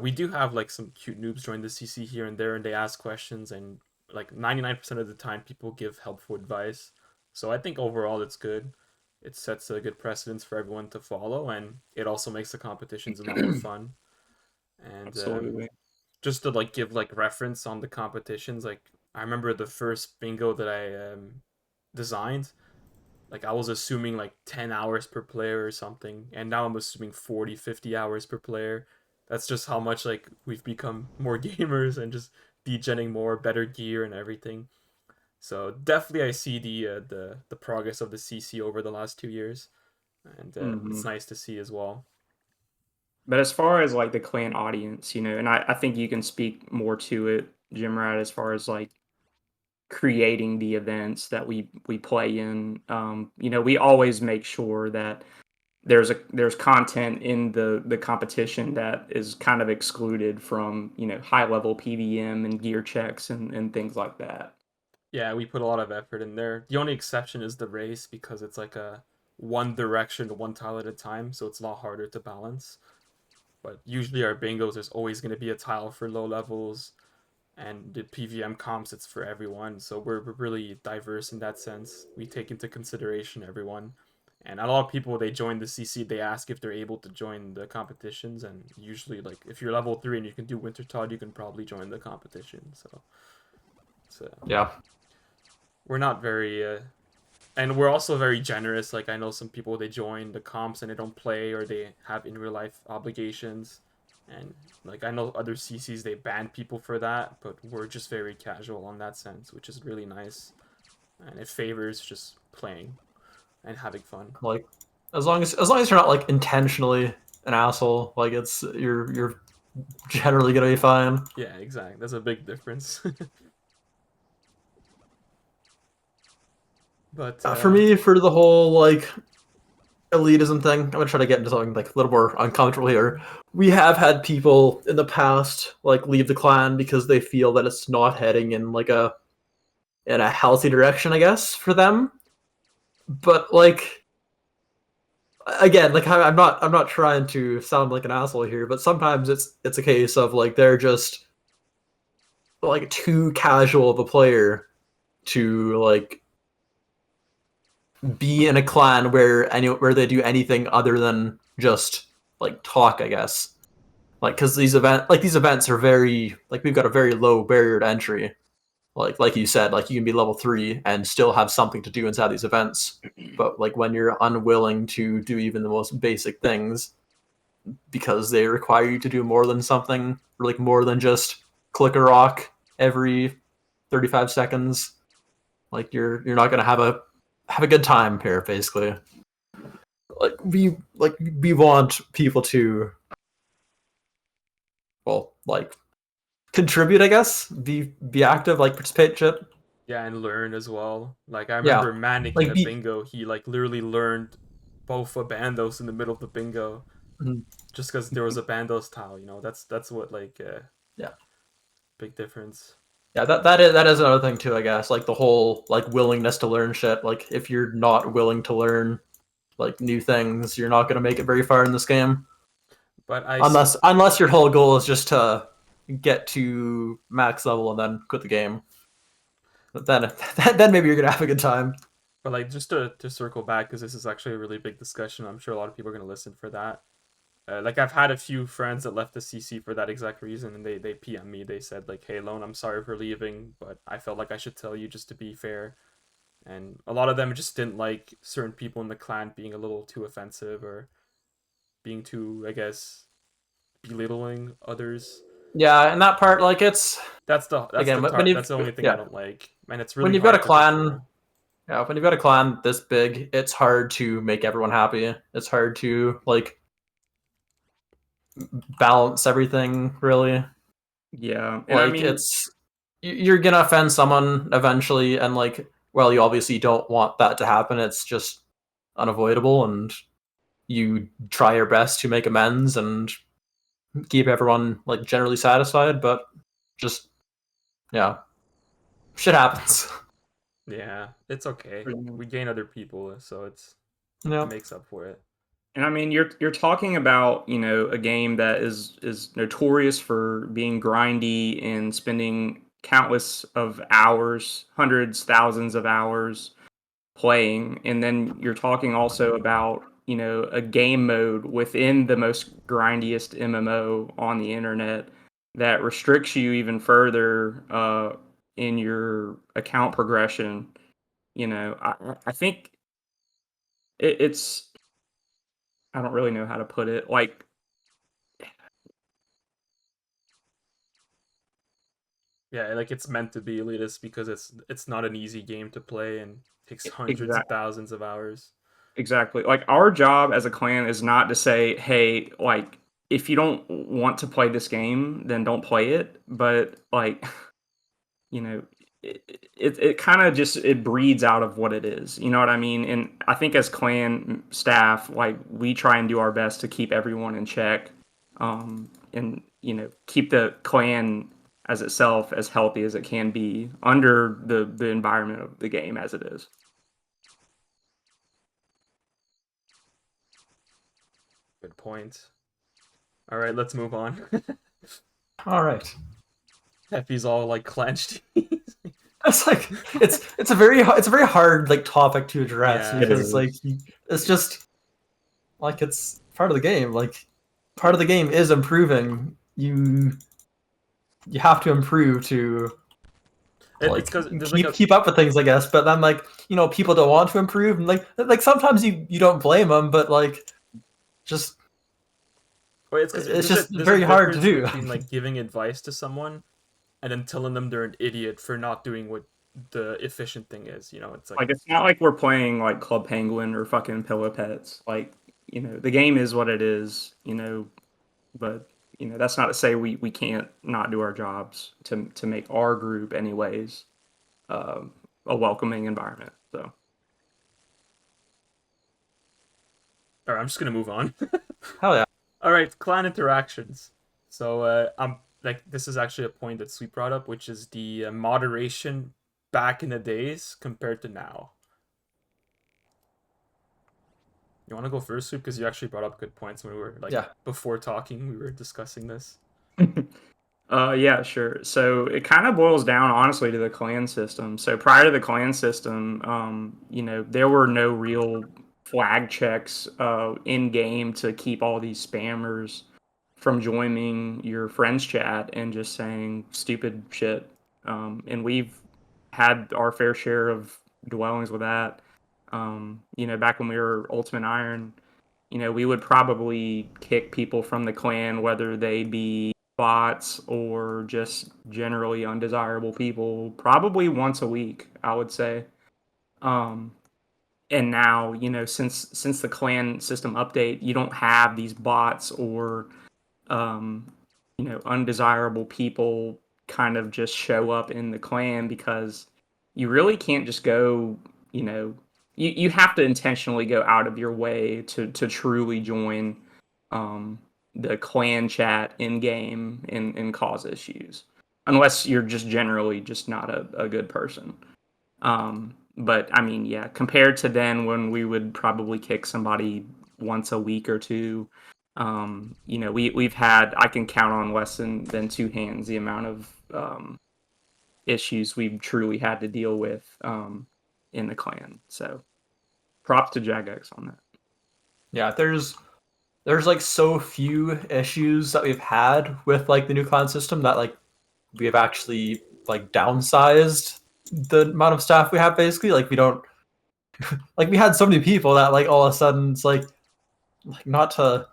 We do have like some cute noobs join the CC here and there, and they ask questions, and like 99% of the time, people give helpful advice. So I think overall it's good. It sets a good precedence for everyone to follow, and it also makes the competitions a lot more fun. And absolutely. just to like give like reference on the competitions, like I remember the first bingo that I designed, like I was assuming like 10 hours per player or something, and now I'm assuming 40, 50 hours per player. That's just how much like we've become more gamers and just degenning more, better gear and everything. So definitely I see the progress of the CC over the last 2 years, and it's Hmm. nice to see as well. But as far as like the clan audience, and I think you can speak more to it, Jimrad, as far as like creating the events that we play in. We always make sure that there's content in the competition that is kind of excluded from high level PVM and gear checks and things like that. Yeah, we put a lot of effort in there. The only exception is the race because it's like a one direction, one tile at a time, so it's a lot harder to balance. But usually our bingos, there's always going to be a tile for low levels, and the PVM comps, it's for everyone. So we're really diverse in that sense. We take into consideration everyone. And a lot of people, they join the CC, they ask if they're able to join the competitions. And usually, like, if you're level 3 and you can do Winter Todd, you can probably join the competition. So Yeah. we're not very and we're also very generous. Like I know some people they join the comps and they don't play or they have in real life obligations, and like I know other CCs they ban people for that, but we're just very casual on that sense, which is really nice, and it favors just playing and having fun. Like, as long as you're not like intentionally an asshole, like you're generally gonna be fine. Yeah, exactly. That's a big difference. But For me, for the whole like elitism thing, I'm gonna try to get into something like a little more uncomfortable here. We have had people in the past like leave the clan because they feel that it's not heading in like a healthy direction, I guess, for them. But like again, like I'm not trying to sound like an asshole here, but sometimes it's a case of like they're just like too casual of a player to like be in a clan where they do anything other than just like talk, I guess. Like because these events are very like we've got a very low barrier to entry. Like you said, like you can be level 3 and still have something to do inside these events. But like when you're unwilling to do even the most basic things because they require you to do more than something, or like more than just click a rock every 35 seconds, like you're not gonna have a good time here, basically. Like we want people to, well, like contribute, I guess, be active, like participate, shit. yeah, and learn as well. Like I Yeah, remember Manic in like a be. bingo, he like literally learned both a bandos in the middle of the bingo Mhm. just because there was a bandos tile. That's what like Yeah, big difference. yeah. That is another thing too, I guess. Like the whole like willingness to learn shit. Like if you're not willing to learn like new things, you're not gonna make it very far in this game. But I see, Unless your whole goal is just to get to max level and then quit the game. But then then maybe you're gonna have a good time. but like just to circle back because this is actually a really big discussion. I'm sure a lot of people are gonna listen for that. Like I've had a few friends that left the CC for that exact reason, and they PM me. They said like, "Hey, Lone, I'm sorry for leaving, but I felt like I should tell you just to be fair." And a lot of them just didn't like certain people in the clan being a little too offensive or being too, I guess, belittling others. Yeah, and that part, like, it's That's again the when that's you've the only thing I yeah don't like, and it's when really you've got a hard to clan. control. Yeah, when you've got a clan this big, it's hard to make everyone happy. It's hard to like balance everything, really. Yeah, and I Like mean, you're gonna offend someone eventually, and like, well, you obviously don't want that to happen. It's just unavoidable, and you try your best to make amends and keep everyone like generally satisfied. But just yeah, shit happens. Yeah, it's okay. We gain other people, so it Yeah, makes up for it. and I mean, you're talking about, you know, a game that is notorious for being grindy and spending countless of hours, hundreds, thousands of hours playing, and then you're talking also about, you know, a game mode within the most grindiest MMO on the internet that restricts you even further in your account progression. You know, I think it's I don't really know how to put it. Like, Yeah, like it's meant to be elitist because it's not an easy game to play and takes hundreds of exactly. thousands of hours. Exactly. Like, our job as a clan is not to say, "Hey, like, if you don't want to play this game, then don't play it." But like, you know, it kind of just it breeds out of what it is. You know what I mean? And I think as clan staff, like, we try and do our best to keep everyone in check, and you know, keep the clan as itself as healthy as it can be under the environment of the game as it is. Good point. All right, let's move on. all right. Peppy's all like clenched. It's like it's a very hard like topic to address Yeah, It it because like is. is. it's just like it's part of the game. Like part of the game is improving. You have to improve to It's like because there's like a keep up with things, I guess. But then like people don't want to improve, and like sometimes you don't blame them, but like just Wait, it's because it's just there's a very hard to difference do. between like giving advice to someone and then telling them they're an idiot for not doing what the efficient thing is. You know, it's like Like, it's not like we're playing like Club Penguin or fucking Pillow Pets. Like, you know, the game is what it is, you know, but you know, that's not to say we can't not do our jobs to make our group anyways a welcoming environment. So all right, I'm just gonna move on. Hell yeah. All right, clan interactions. So I'm like this is actually a point that Sweet brought up, which is the moderation back in the days compared to now. You want to go first, Sweet, because you actually brought up good points when we were like Yeah. before talking. We were discussing this. yeah, sure. So it kind of boils down honestly to the clan system. So prior to the clan system, you know, there were no real flag checks in game to keep all these spammers from joining your friends chat and just saying stupid shit. And we've had our fair share of dwellings with that. You know, back when we were Ultimate Iron, you know, we would probably kick people from the clan, whether they be bots or just generally undesirable people, probably once a week, I would say. Um, and now, you know, since the clan system update, you don't have these bots or um, you know, undesirable people kind of just show up in the clan because you really can't just go, you know, you have to intentionally go out of your way to truly join um, the clan chat in game and cause issues. Unless you're just generally just not a good person. But I mean, yeah, compared to then when we would probably kick somebody once a week or two, you know, we've had I can count on less than two hands the amount of issues we've truly had to deal with in the clan. So props to Jagex on that. Yeah, there's like so few issues that we've had with like the new clan system that like we have actually like downsized the amount of staff we have. Basically, like we don't like we had so many people that like all of a sudden it's like not to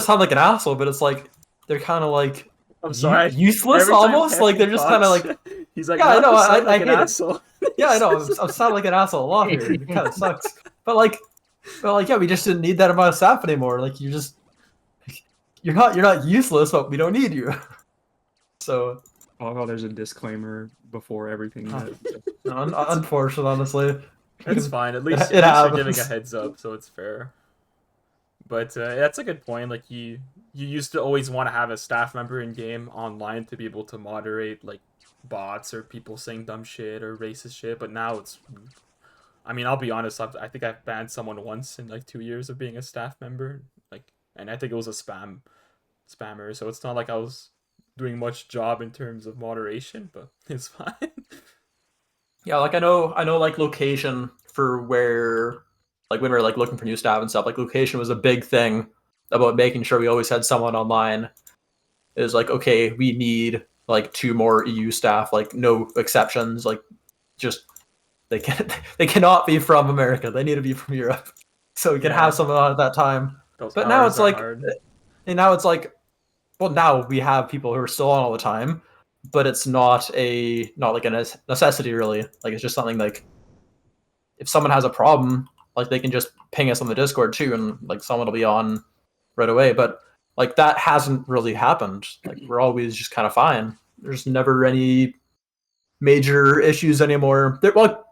sound like an asshole, but it's like they're kind of like I'm sorry. useless Every time almost. Like Peppy they're just kind of talks, like, he's like, yeah, I not know, to sound I like an hate it. asshole. Yeah, I know, I'm sounding like an asshole a lot here. It kind of sucks, but like, yeah, we just didn't need that amount of staff anymore. Like you're not useless, but we don't need you. So, Oh, there's a disclaimer before everything. unfortunate, honestly. It's fine. At least it you're giving a happens. heads up, so it's fair. But that's a good point. Like you used to always want to have a staff member in game online to be able to moderate like bots or people saying dumb shit or racist shit. But now it's, I mean, I'll be honest. I think I've banned someone once in like 2 years of being a staff member. Like, and I think it was a spammer. So it's not like I was doing much job in terms of moderation, but it's fine. Yeah, like I know, like location for where, like when we were like looking for new staff and stuff. Like location was a big thing about making sure we always had someone online. It was like, okay, we need like 2 more EU staff, like no exceptions, like just they cannot be from America. They need to be from Europe, so we can Yeah, have someone on at that time. those But now hours it's are like, hard. and now it's like, well, now we have people who are still on all the time, but it's not like a necessity really. Like it's just something like if someone has a problem, like they can just ping us on the Discord too, and like someone will be on right away. But like that hasn't really happened. Like we're always just kind of fine. There's never any major issues anymore. Well,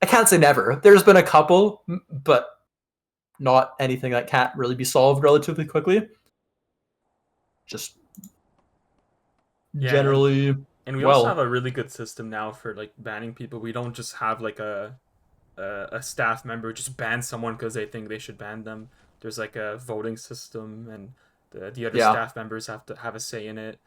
I can't say never. There's been a couple, but not anything that can't really be solved relatively quickly. Just Yeah, generally and we also have well. a really good system now for like banning people. We don't just have like a staff member just ban someone because they think they should ban them. There's like a voting system, and the other Yeah. staff members have to have a say in it.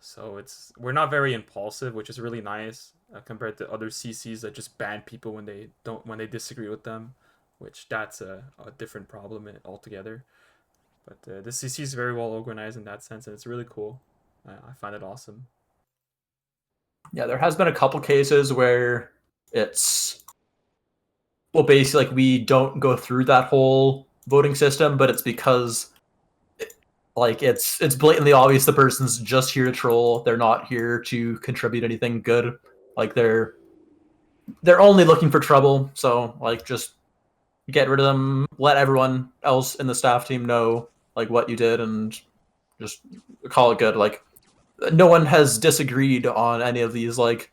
So we're not very impulsive, which is really nice compared to other CCs that just ban people when they disagree with them, which that's a different problem altogether. But the CC is very well organized in that sense, and it's really cool. I find it awesome. Yeah, there has been a couple cases where it's well basically like we don't go through that whole voting system, but it's because like it's blatantly obvious the person's just here to troll. They're not here to contribute anything good. Like they're only looking for trouble. So like just get rid of them, let everyone else in the staff team know like what you did and just call it good. Like no one has disagreed on any of these sort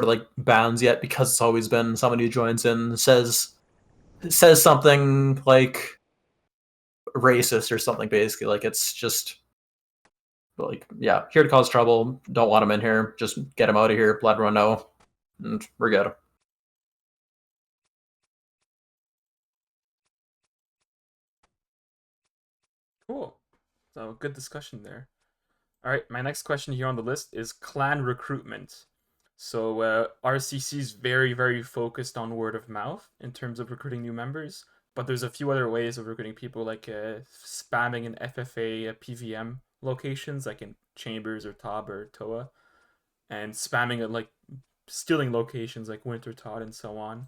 of like bans yet because it's always been someone who joins in says something like racist or something basically. Like it's just like, yeah, here to cause trouble, don't want him in here, just get him out of here, let everyone know, and we're good. Cool. So good discussion there. All right, my next question here on the list is clan recruitment. So RCC is very, very focused on word of mouth in terms of recruiting new members, but there's a few other ways of recruiting people, like spamming in FFA PVM locations, like in Chambers or Tob or Toa, and spamming at like stealing locations like Winter Todd and so on.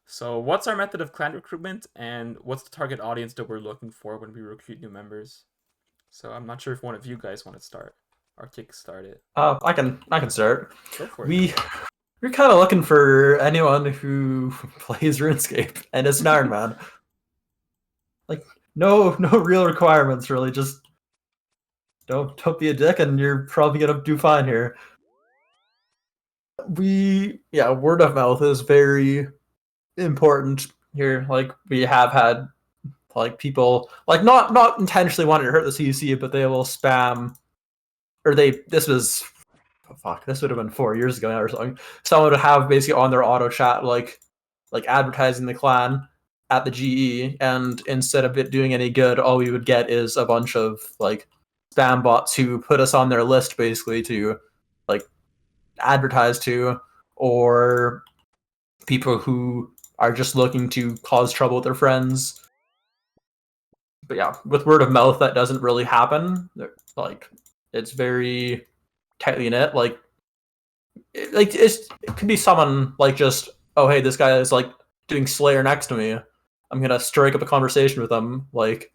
So what's our method of clan recruitment, and what's the target audience that we're looking for when we recruit new members? So I'm not sure if one of you guys want to start or kickstart it. I can start. Go for it. We're kind of looking for anyone who plays RuneScape and is an Iron Man. Like no real requirements really. Just don't be a dick, and you're probably gonna do fine here. Word of mouth is very important here. Like we have had like people like not intentionally wanting to hurt the CC, but they will spam or this was this would have been 4 years ago now or something. Someone would have basically on their auto chat like advertising the clan at the GE, and instead of it doing any good, all we would get is a bunch of like spam bots who put us on their list basically to like advertise to, or people who are just looking to cause trouble with their friends. But yeah, with word of mouth, that doesn't really happen. Like, it's very tightly knit. Like, it could be someone like just, oh hey, this guy is like doing Slayer next to me. I'm gonna strike up a conversation with him, like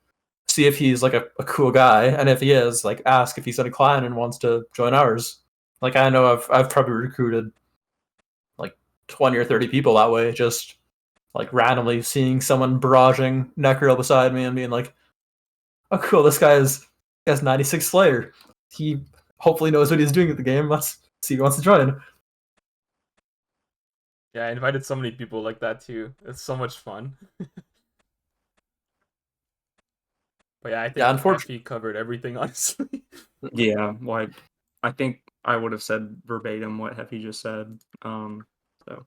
see if he's like a cool guy, and if he is, like ask if he's in a clan and wants to join ours. Like I know I've probably recruited like 20 or 30 people that way, just like randomly seeing someone barraging Necro beside me and being like, oh cool, this guy has 96 Slayer. He hopefully knows what he's doing at the game. Let's see if he wants to join. Yeah, I invited so many people like that too. It's so much fun. But yeah, I Yeah, think unfortunately. Effie covered everything, honestly. Yeah, like I think I would have said verbatim what Heffy just said. So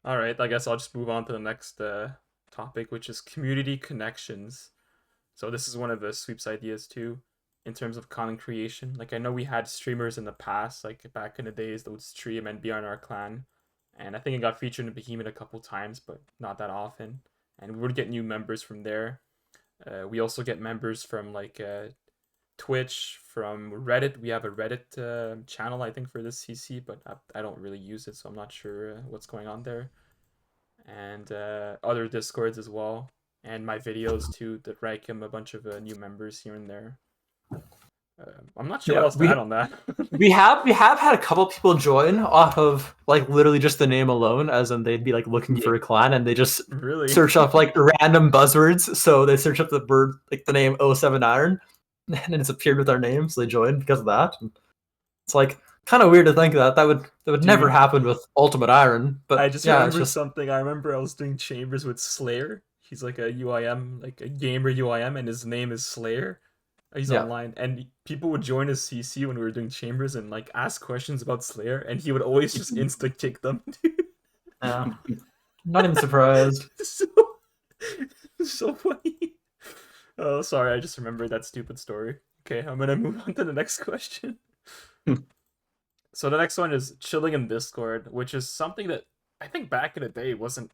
All right, I guess I'll just move on to the next topic, which is community connections. So this is one of the sweeps ideas too, in terms of content creation. Like I know we had streamers in the past, like back in the days, that would stream and be on our clan, and I think it got featured in Behemoth a couple times, but not that often. And we would get new members from there. We also get members from like Twitch, from Reddit. We have a Reddit channel, I think, for this CC, but I don't really use it, so I'm not sure what's going on there. And other Discords as well, and my videos too that rank him a bunch of new members here and there. I'm not sure what Yeah, else to add on that. we have had a couple people join off of like literally just the name alone, as in they'd be like looking for a clan and they just Really? search up like random buzzwords. So they search up the word like the name 07 Iron, and it's appeared with our name, so they joined because of that. And it's like kind of weird to think that would never Dude, happen with Ultimate Iron, I but just yeah, it's remembered just something. I remember I was doing chambers with Slayer. He's like a UIM, like a gamer UIM, and his name is Slayer. He's yeah. online, and people would join his CC when we were doing chambers and like ask questions about Slayer, and he would always just insta kick them. Yeah. Not even surprised. so, so funny. Oh, sorry, I just remembered that stupid story. Okay, I'm gonna move on to the next question. So the next one is chilling in Discord, which is something that I think back in the day wasn't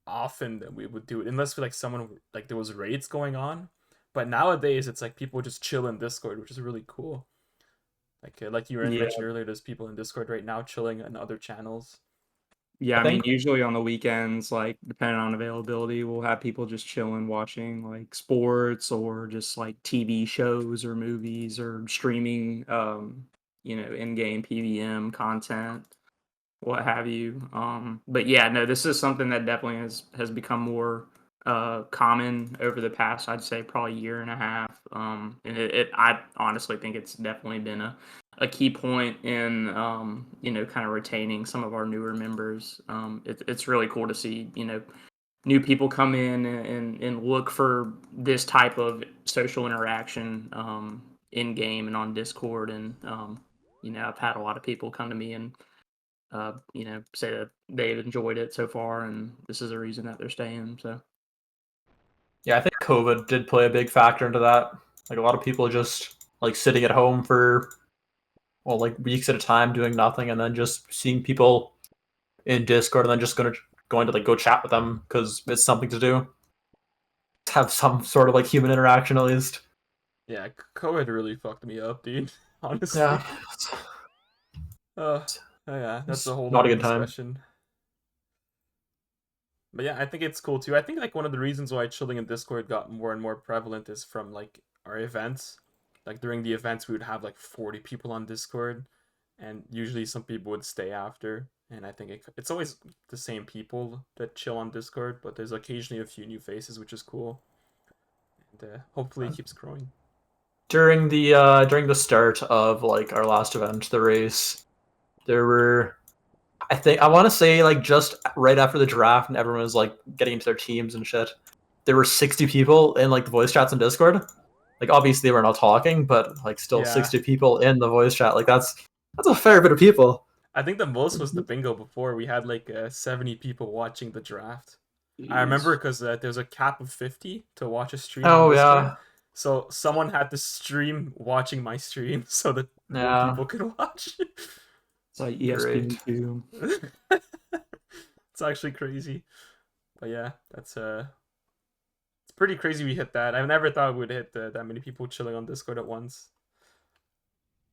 often that we would do it, unless like someone like there was raids going on. But nowadays it's like people just chill in Discord, which is really cool. Like you yeah, mentioned earlier, there's people in Discord right now chilling on other channels. yeah. I I mean, think usually on the weekends, like depending on availability, we'll have people just chilling, watching like sports or just like TV shows or movies or streaming, in-game PVM content, what have you. But yeah, no, this is something that definitely has become more common over the past, I'd say, probably year and a half. And I honestly think it's definitely been a key point in kind of retaining some of our newer members. It's really cool to see new people come in and look for this type of social interaction in game and on Discord. And I've had a lot of people come to me and say that they've enjoyed it so far, and this is a reason that they're staying. So yeah, I think COVID did play a big factor into that. Like a lot of people just like sitting at home for like weeks at a time doing nothing, and then just seeing people in Discord, and then just going to like go chat with them because it's something to do. Have some sort of like human interaction at least. Yeah, COVID really fucked me up, dude. Honestly. Yeah, Uh, yeah, that's it's a whole not a other good time. discussion. But yeah, I think it's cool too. I think like one of the reasons why chilling in Discord got more and more prevalent is from like our events. Like during the events, we would have like 40 people on Discord, and usually some people would stay after. And I think it's always the same people that chill on Discord, but there's occasionally a few new faces, which is cool. And hopefully it keeps growing. During the start of like our last event, the race, there were I want to say like just right after the draft and everyone was like getting into their teams and shit. There were 60 people in like the voice chats in Discord. Like obviously we're not talking, but like still Yeah, 60 people in the voice chat. Like that's a fair bit of people. I think the most was the bingo before. We had like 70 people watching the draft. I remember jeez. because there's a cap of 50 to watch a stream on Oh Discord. yeah, So someone had to stream watching my stream so that more yeah. people could watch. It's like Great. ESPN2. It's actually crazy. But yeah, it's pretty crazy we hit that. I never thought we'd hit that many people chilling on Discord at once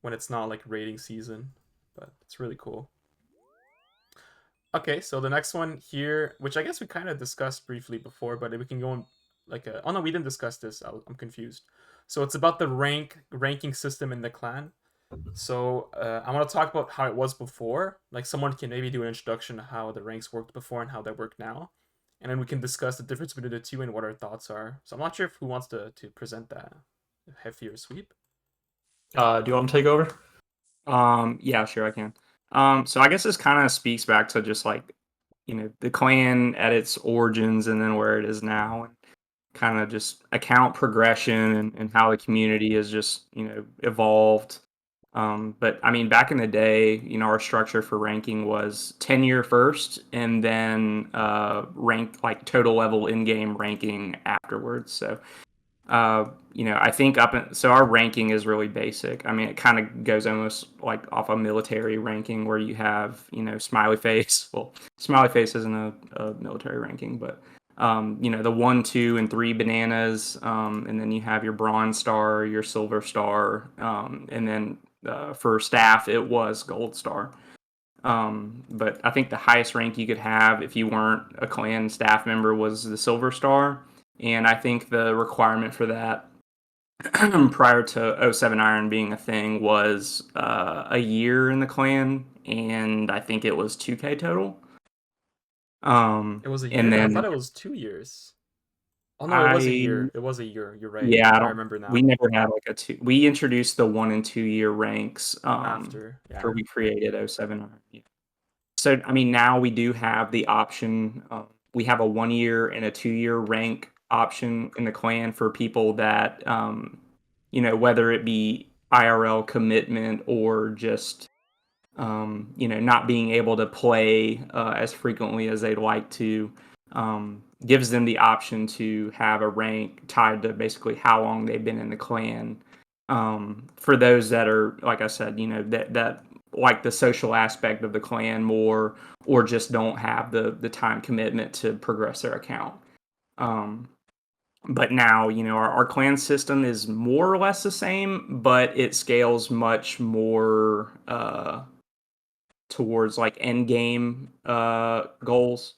when it's not like rating season. But it's really cool. Okay, so the next one here, which I guess we kind of discussed briefly before, but we can go on like oh no, we didn't discuss this. I'm confused. So it's about the ranking system in the clan. So I want to talk about how it was before. Like someone can maybe do an introduction to how the ranks worked before and how they work now, and then we can discuss the difference between the two and what our thoughts are. So I'm not sure if who wants to present that, Hefty or Sweep. Do you want to take over? Yeah, sure I can. So I guess this kind of speaks back to just like, the clan at its origins and then where it is now, and kind of just account progression and how the community has just, evolved. But I mean, back in the day, our structure for ranking was tenure first and then ranked like total level in-game ranking afterwards. So I think so our ranking is really basic. I mean, it kind of goes almost like off a military ranking where you have, smiley face. Well, smiley face isn't a military ranking, but the 1, 2, and 3 bananas, and then you have your bronze star, your silver star, and then for staff it was gold star. But I think the highest rank you could have if you weren't a clan staff member was the silver star. And I think the requirement for that prior to '07 Iron being a thing was a year in the clan, and I think it was 2K total. It was a And year. I then thought it was 2 years. Oh no, it was a I year. It was a year. You're right. yeah, I remember now. we never had like a two. We introduced the 1 and 2 year ranks After, yeah. after we created '07 Iron. Yeah. So I mean, now we do have the option. We have a 1 year and a 2 year rank option in the clan for people that, whether it be IRL commitment or just, not being able to play as frequently as they'd like to, gives them the option to have a rank tied to basically how long they've been in the clan. For those that are, like I said, that like the social aspect of the clan more, or just don't have the time commitment to progress their account. But now, our clan system is more or less the same, but it scales much more towards like end game goals.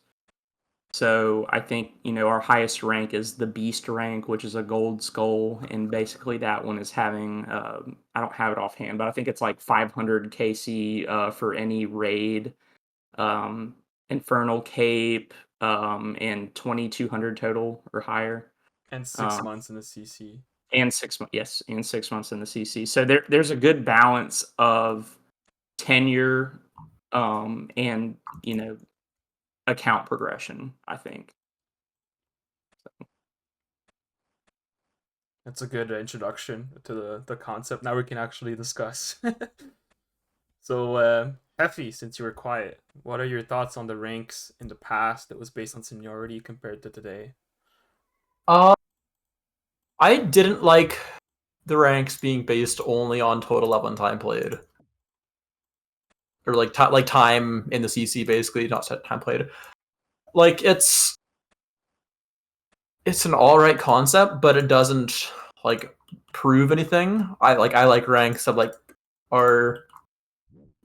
So I think, our highest rank is the Beast rank, which is a gold skull. And basically that one is having, I don't have it offhand, but I think it's like 500 KC for any raid, Infernal Cape, and 2200 total or higher. And 6 months in the CC. And 6 months, yes, and 6 months in the CC. So there's a good balance of tenure, and account progression, I think. That's a good introduction to the concept. Now we can actually discuss. So, Effie, since you were quiet, what are your thoughts on the ranks in the past that was based on seniority compared to today? I didn't like the ranks being based only on total level and time played, or like time in the CC, basically, not set time played. Like it's an all right concept, but it doesn't like prove anything. I like ranks that like are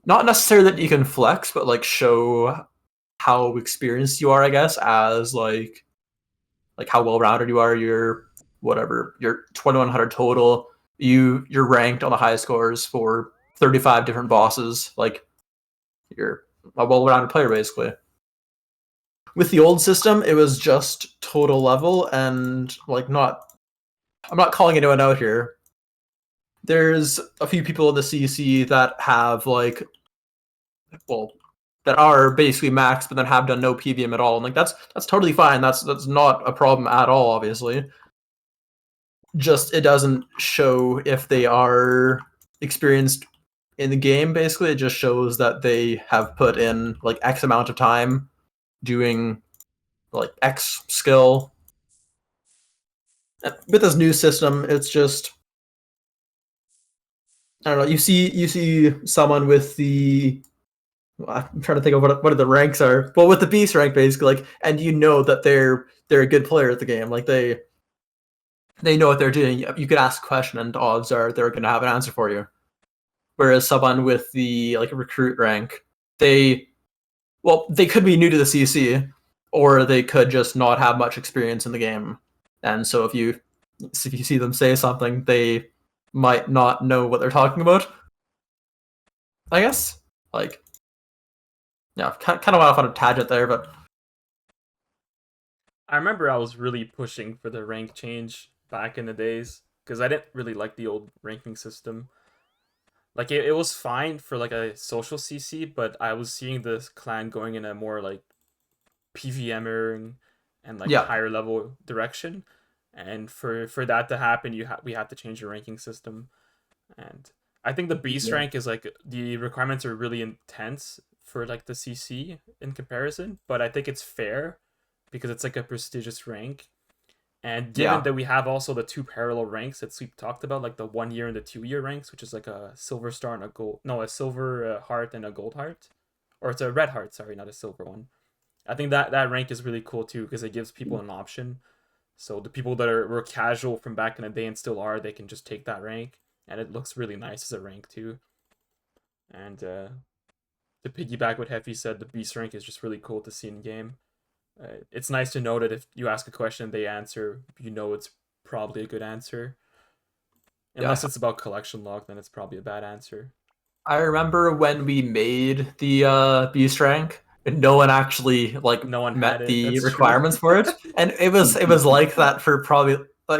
not necessarily that you can flex, but like show how experienced you are, I guess, as like how well rounded you are. Your whatever, your 2100 total. You're ranked on the highest scores for 35 different bosses. Like you're a well rounded player, basically. With the old system, it was just total level and like not. I'm not calling anyone out here. There's a few people in the CC that have like, well, that are basically max, but then have done no PVM at all, and like that's totally fine. That's not a problem at all, obviously. Just it doesn't show if they are experienced in the game. Basically, it just shows that they have put in like X amount of time doing like X skill. With this new system, it's just I don't know. You see someone with the I'm trying to think of what the ranks are. Well, with the beast rank, basically, like, and you know that they're a good player at the game. Like they know what they're doing. You could ask a question, and odds are they're going to have an answer for you. Whereas someone with the like recruit rank, they could be new to the CC, or they could just not have much experience in the game. And so if you see them say something, they might not know what they're talking about. I guess, like, yeah, kind of went off on a tangent there, but I remember I was really pushing for the rank change back in the days because I didn't really like the old ranking system. Like it was fine for like a social CC, but I was seeing this clan going in a more like PVMer and like yeah, higher level direction. And for that to happen, we have to change the ranking system. And I think the beast Yeah. rank is like the requirements are really intense for like the CC in comparison, but I think it's fair because it's like a prestigious rank. And given yeah, that we have also the two parallel ranks that Sweep talked about, like the 1 year and the 2 year ranks, which is like a silver star and a silver heart and a gold heart, or it's a red heart, sorry, not a silver one. I think that rank is really cool too because it gives people an option. So the people that were casual from back in the day and still are, they can just take that rank, and it looks really nice as a rank too. And to piggyback what Heffy said, the beast rank is just really cool to see in game. It's nice to know that if you ask a question, they answer, you know it's probably a good answer. Unless yeah. it's about collection log, then it's probably a bad answer. I remember when we made the beast rank, and no one actually like No one had met it. the That's true. requirements for it, and it was like that for probably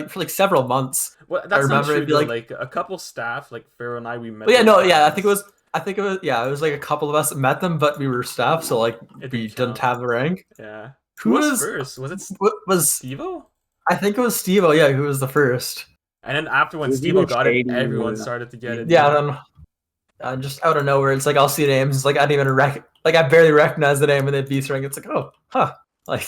for several months. Well, I that's not remember true it'd be though. like, Like a couple staff, like Pharaoh and I, we but met yeah, the no, yeah, requirements. it was like a couple of us that met them, but we were staff, so like It we didn't didn't count. have the rank. Yeah. Who Who was was first? Was it was Stevo? I think it was Steve. Yeah, who was the first. And then after It when was either Stevo got it, Shady everyone or started to get it Yeah, too. then just out of nowhere, it's like I'll see names. It's like I didn't even like I barely recognize the name, and then beast rank. It's like, oh, huh, like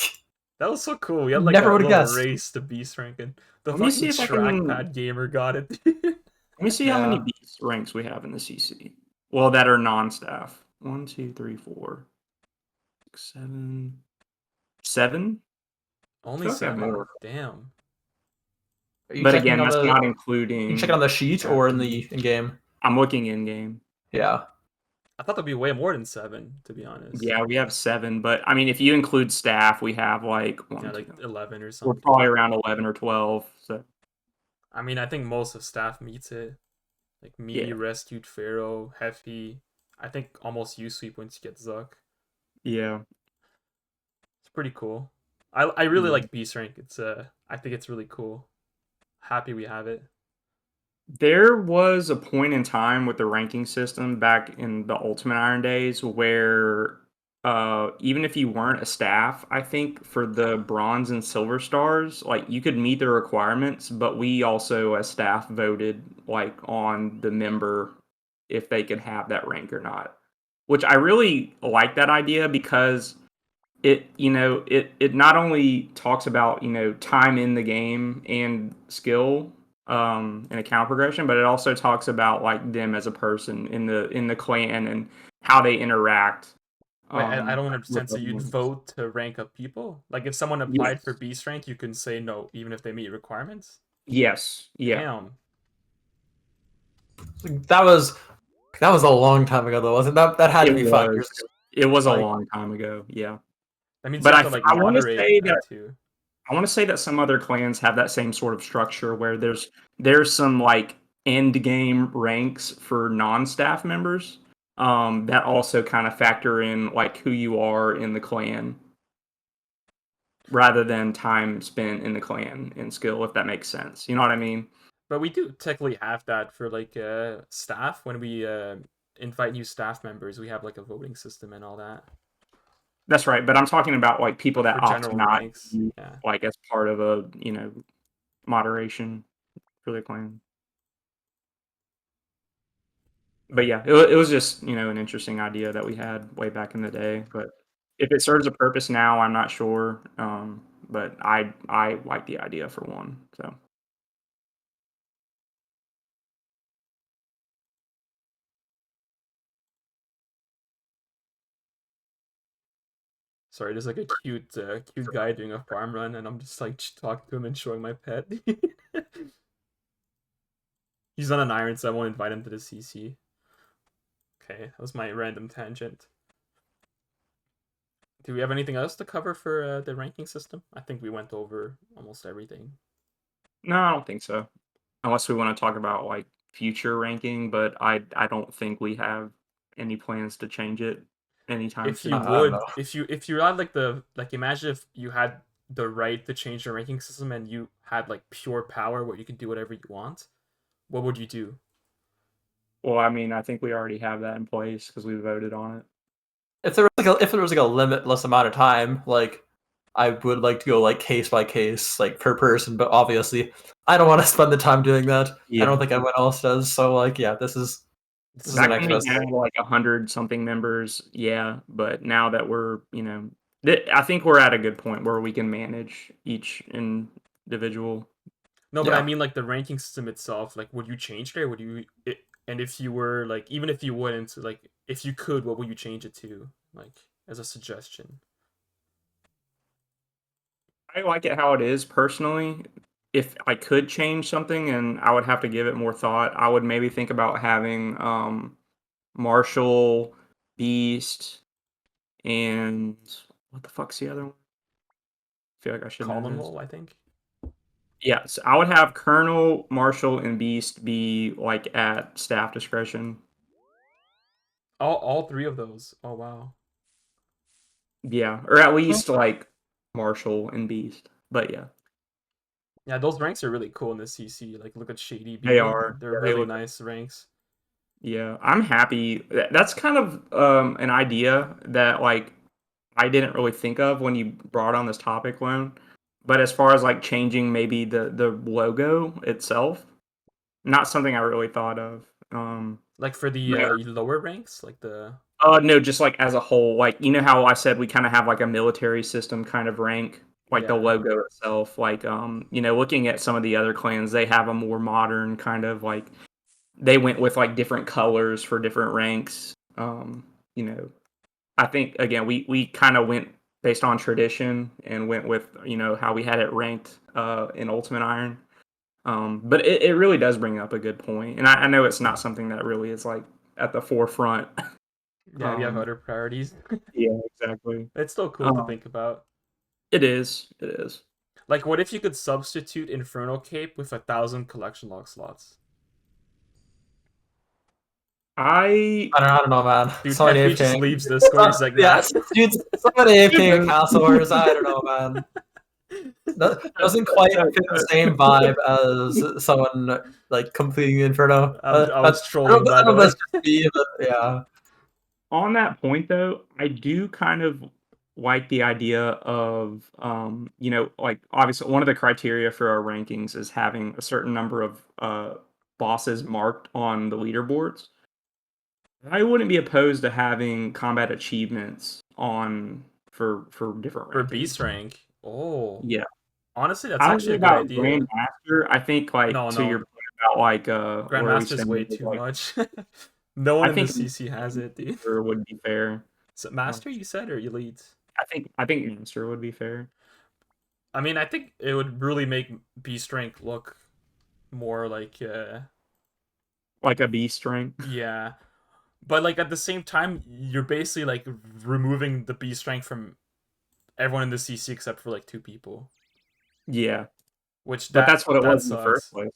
That was so cool. We had like never a would have little guessed. race to beast ranking. The Let me fucking see if I can. trackpad gamer got it. Let me see how many Yeah, beast ranks we have in the CC. Well, that are non-staff. 1, 2, 3, 4, 6, 7. 7? I Only feel like I have 7. more. Damn. are you But checking again, on that's not you checking on including the sheet staff. or in the in game? I'm looking in game. Yeah, I thought there'd be way more than 7, to be honest. Yeah, we have 7, but I mean, if you include staff, we have like Yeah, one, like two. 11 or We're something. probably around 11 or 12. So I mean, I think most of staff meets it. Like me, yeah, rescued Pharaoh, Heffy. I think almost you sweep once you get Zuck. yeah, It's pretty cool. I really yeah. like Beast Rank. I think it's really cool. Happy we have it. There was a point in time with the ranking system back in the Ultimate Iron days where even if you weren't a staff, I think for the bronze and silver stars, like you could meet the requirements, but we also as staff voted like on the member if they could have that rank or not. Which I really like that idea because it not only talks about time in the game and skill and account progression, but it also talks about like them as a person in the clan and how they interact Wait, I don't with understand. So other you'd members. vote to rank up people? Like if someone applied for Yes. Beast Rank, you can say no, even if they meet requirements? Yes. Yeah. Damn. that was a long time ago, though, wasn't that? That had to It be 5 years was. ago. It was a Like, long time ago. Yeah. That means you But have to like I want to moderate say that that too. some other clans have that same sort of structure where there's some like end game ranks for non-staff members that also kind of factor in like who you are in the clan rather than time spent in the clan and skill, if that makes sense. You know what I mean? But we do technically have that for like staff when we invite new staff members. We have like a voting system and all that. That's right. But I'm talking about like people But that for opt to general not ranks, be yeah. like as part of a moderation for the clan. But yeah, it was just an interesting idea that we had way back in the day. But if it serves a purpose now, I'm not sure. But I like the idea for one. So. Sorry, there's like a cute guy doing a farm run, and I'm just like talking to him and showing my pet. He's on an iron, so I won't invite him to the CC. Okay, that was my random tangent. Do we have anything else to cover for the ranking system? I think we went over almost everything. No, I don't think so. Unless we want to talk about like future ranking, but I don't think we have any plans to change it anytime If you soon. I don't would, know. if you had like imagine if you had the right to change the ranking system and you had like pure power where you could do whatever you want, what would you do? Well, I mean, I think we already have that in place because we voted on it. If there was like a limitless amount of time, like I would like to go like case by case, like per person, but obviously I don't want to spend the time doing that. I don't think anyone else does. So like, yeah, this is an Back when we extra. had like 100 something members, yeah, but now that we're, I think we're at a good point where we can manage each individual. No, but I Yeah. mean like the ranking system itself. Like, would you change it? Or would and if you were like, even if you wouldn't, like, if you could, what would you change it to? Like, as a suggestion. I like it how it is personally. If I could change something and I would have to give it more thought, I would maybe think about having Marshall, Beast, and what the fuck's the other one? I feel like I should know this. Commonwealth, I think. Yes, I would have Colonel, Marshall, and Beast be like at staff discretion. All three of those. Oh wow. Yeah, or at least like Marshall and Beast. But yeah, Yeah, those ranks are really cool in the CC. Like, look at Shady they B. are. They're Yeah, they really look. nice ranks. Yeah, I'm happy. That's kind of an idea that like I didn't really think of when you brought on this topic, Lone. But as far as like changing maybe the logo itself, not something I really thought of. Like for the Yeah. lower ranks, like the No, just like as a whole, like you know how I said we kind of have like a military system kind of rank, like the yeah. logo itself. Like looking at some of the other clans, they have a more modern kind of like they went with like different colors for different ranks. You know, I think again we kind of went based on tradition and went with how we had it ranked in Ultimate Iron. But it really does bring up a good point, and I know it's not something that really is like at the forefront. Yeah, we have other priorities. Yeah, exactly. It's still cool to Um, think about. it is. It is. Like, what if you could substitute Inferno Cape with 1,000 collection log slots? I I don't know, man. Dude, Someone Hefe just AFKing. leaves Discord. He's like, nah. Yeah, dude, someone AFKing at Castle Wars. I don't know, man. That doesn't quite fit the same vibe as someone like completing the Inferno. I was trolling, I by don't the know if that's way. just me, but yeah. on that point though, I do kind of like the idea of like obviously one of the criteria for our rankings is having a certain number of bosses marked on the leaderboards. I wouldn't be opposed to having combat achievements on for different For Beast rankings. rank. Oh. Yeah. Honestly, that's I don't know actually a good about idea. Grandmaster. I think like No, to your no. point about like where we Grandmaster's stand way with, too like much. No one I in the think CC has it, dude. Master would be fair. So Master, you said, or Elite? I think Master would be fair. I mean, I think it would really make Beast rank look more like, Like a beast rank. yeah. But like at the same time, you're basically like removing the Beast rank from everyone in the CC except for like two people, Yeah. which But that's what it that was in the first sucks. place.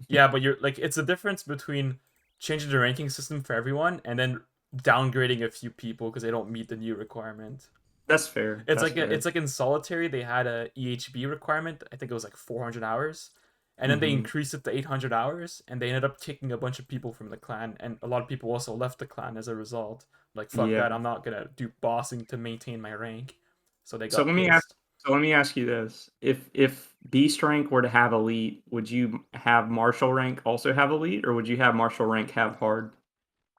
Yeah, but you're like, it's a difference between changing the ranking system for everyone and then downgrading a few people because they don't meet the new requirement. That's fair. It's That's like fair. it's like in solitary they had a EHB requirement. I think it was like 400 hours, and then they Mhm. increased it to 800 hours, and they ended up kicking a bunch of people from the clan, and a lot of people also left the clan as a result. Like, fuck Yeah. that, I'm not gonna do bossing to maintain my rank. So they So got let me ask pissed. so let me ask you this. If beast rank were to have elite, would you have martial rank also have elite, or would you have martial rank have hard?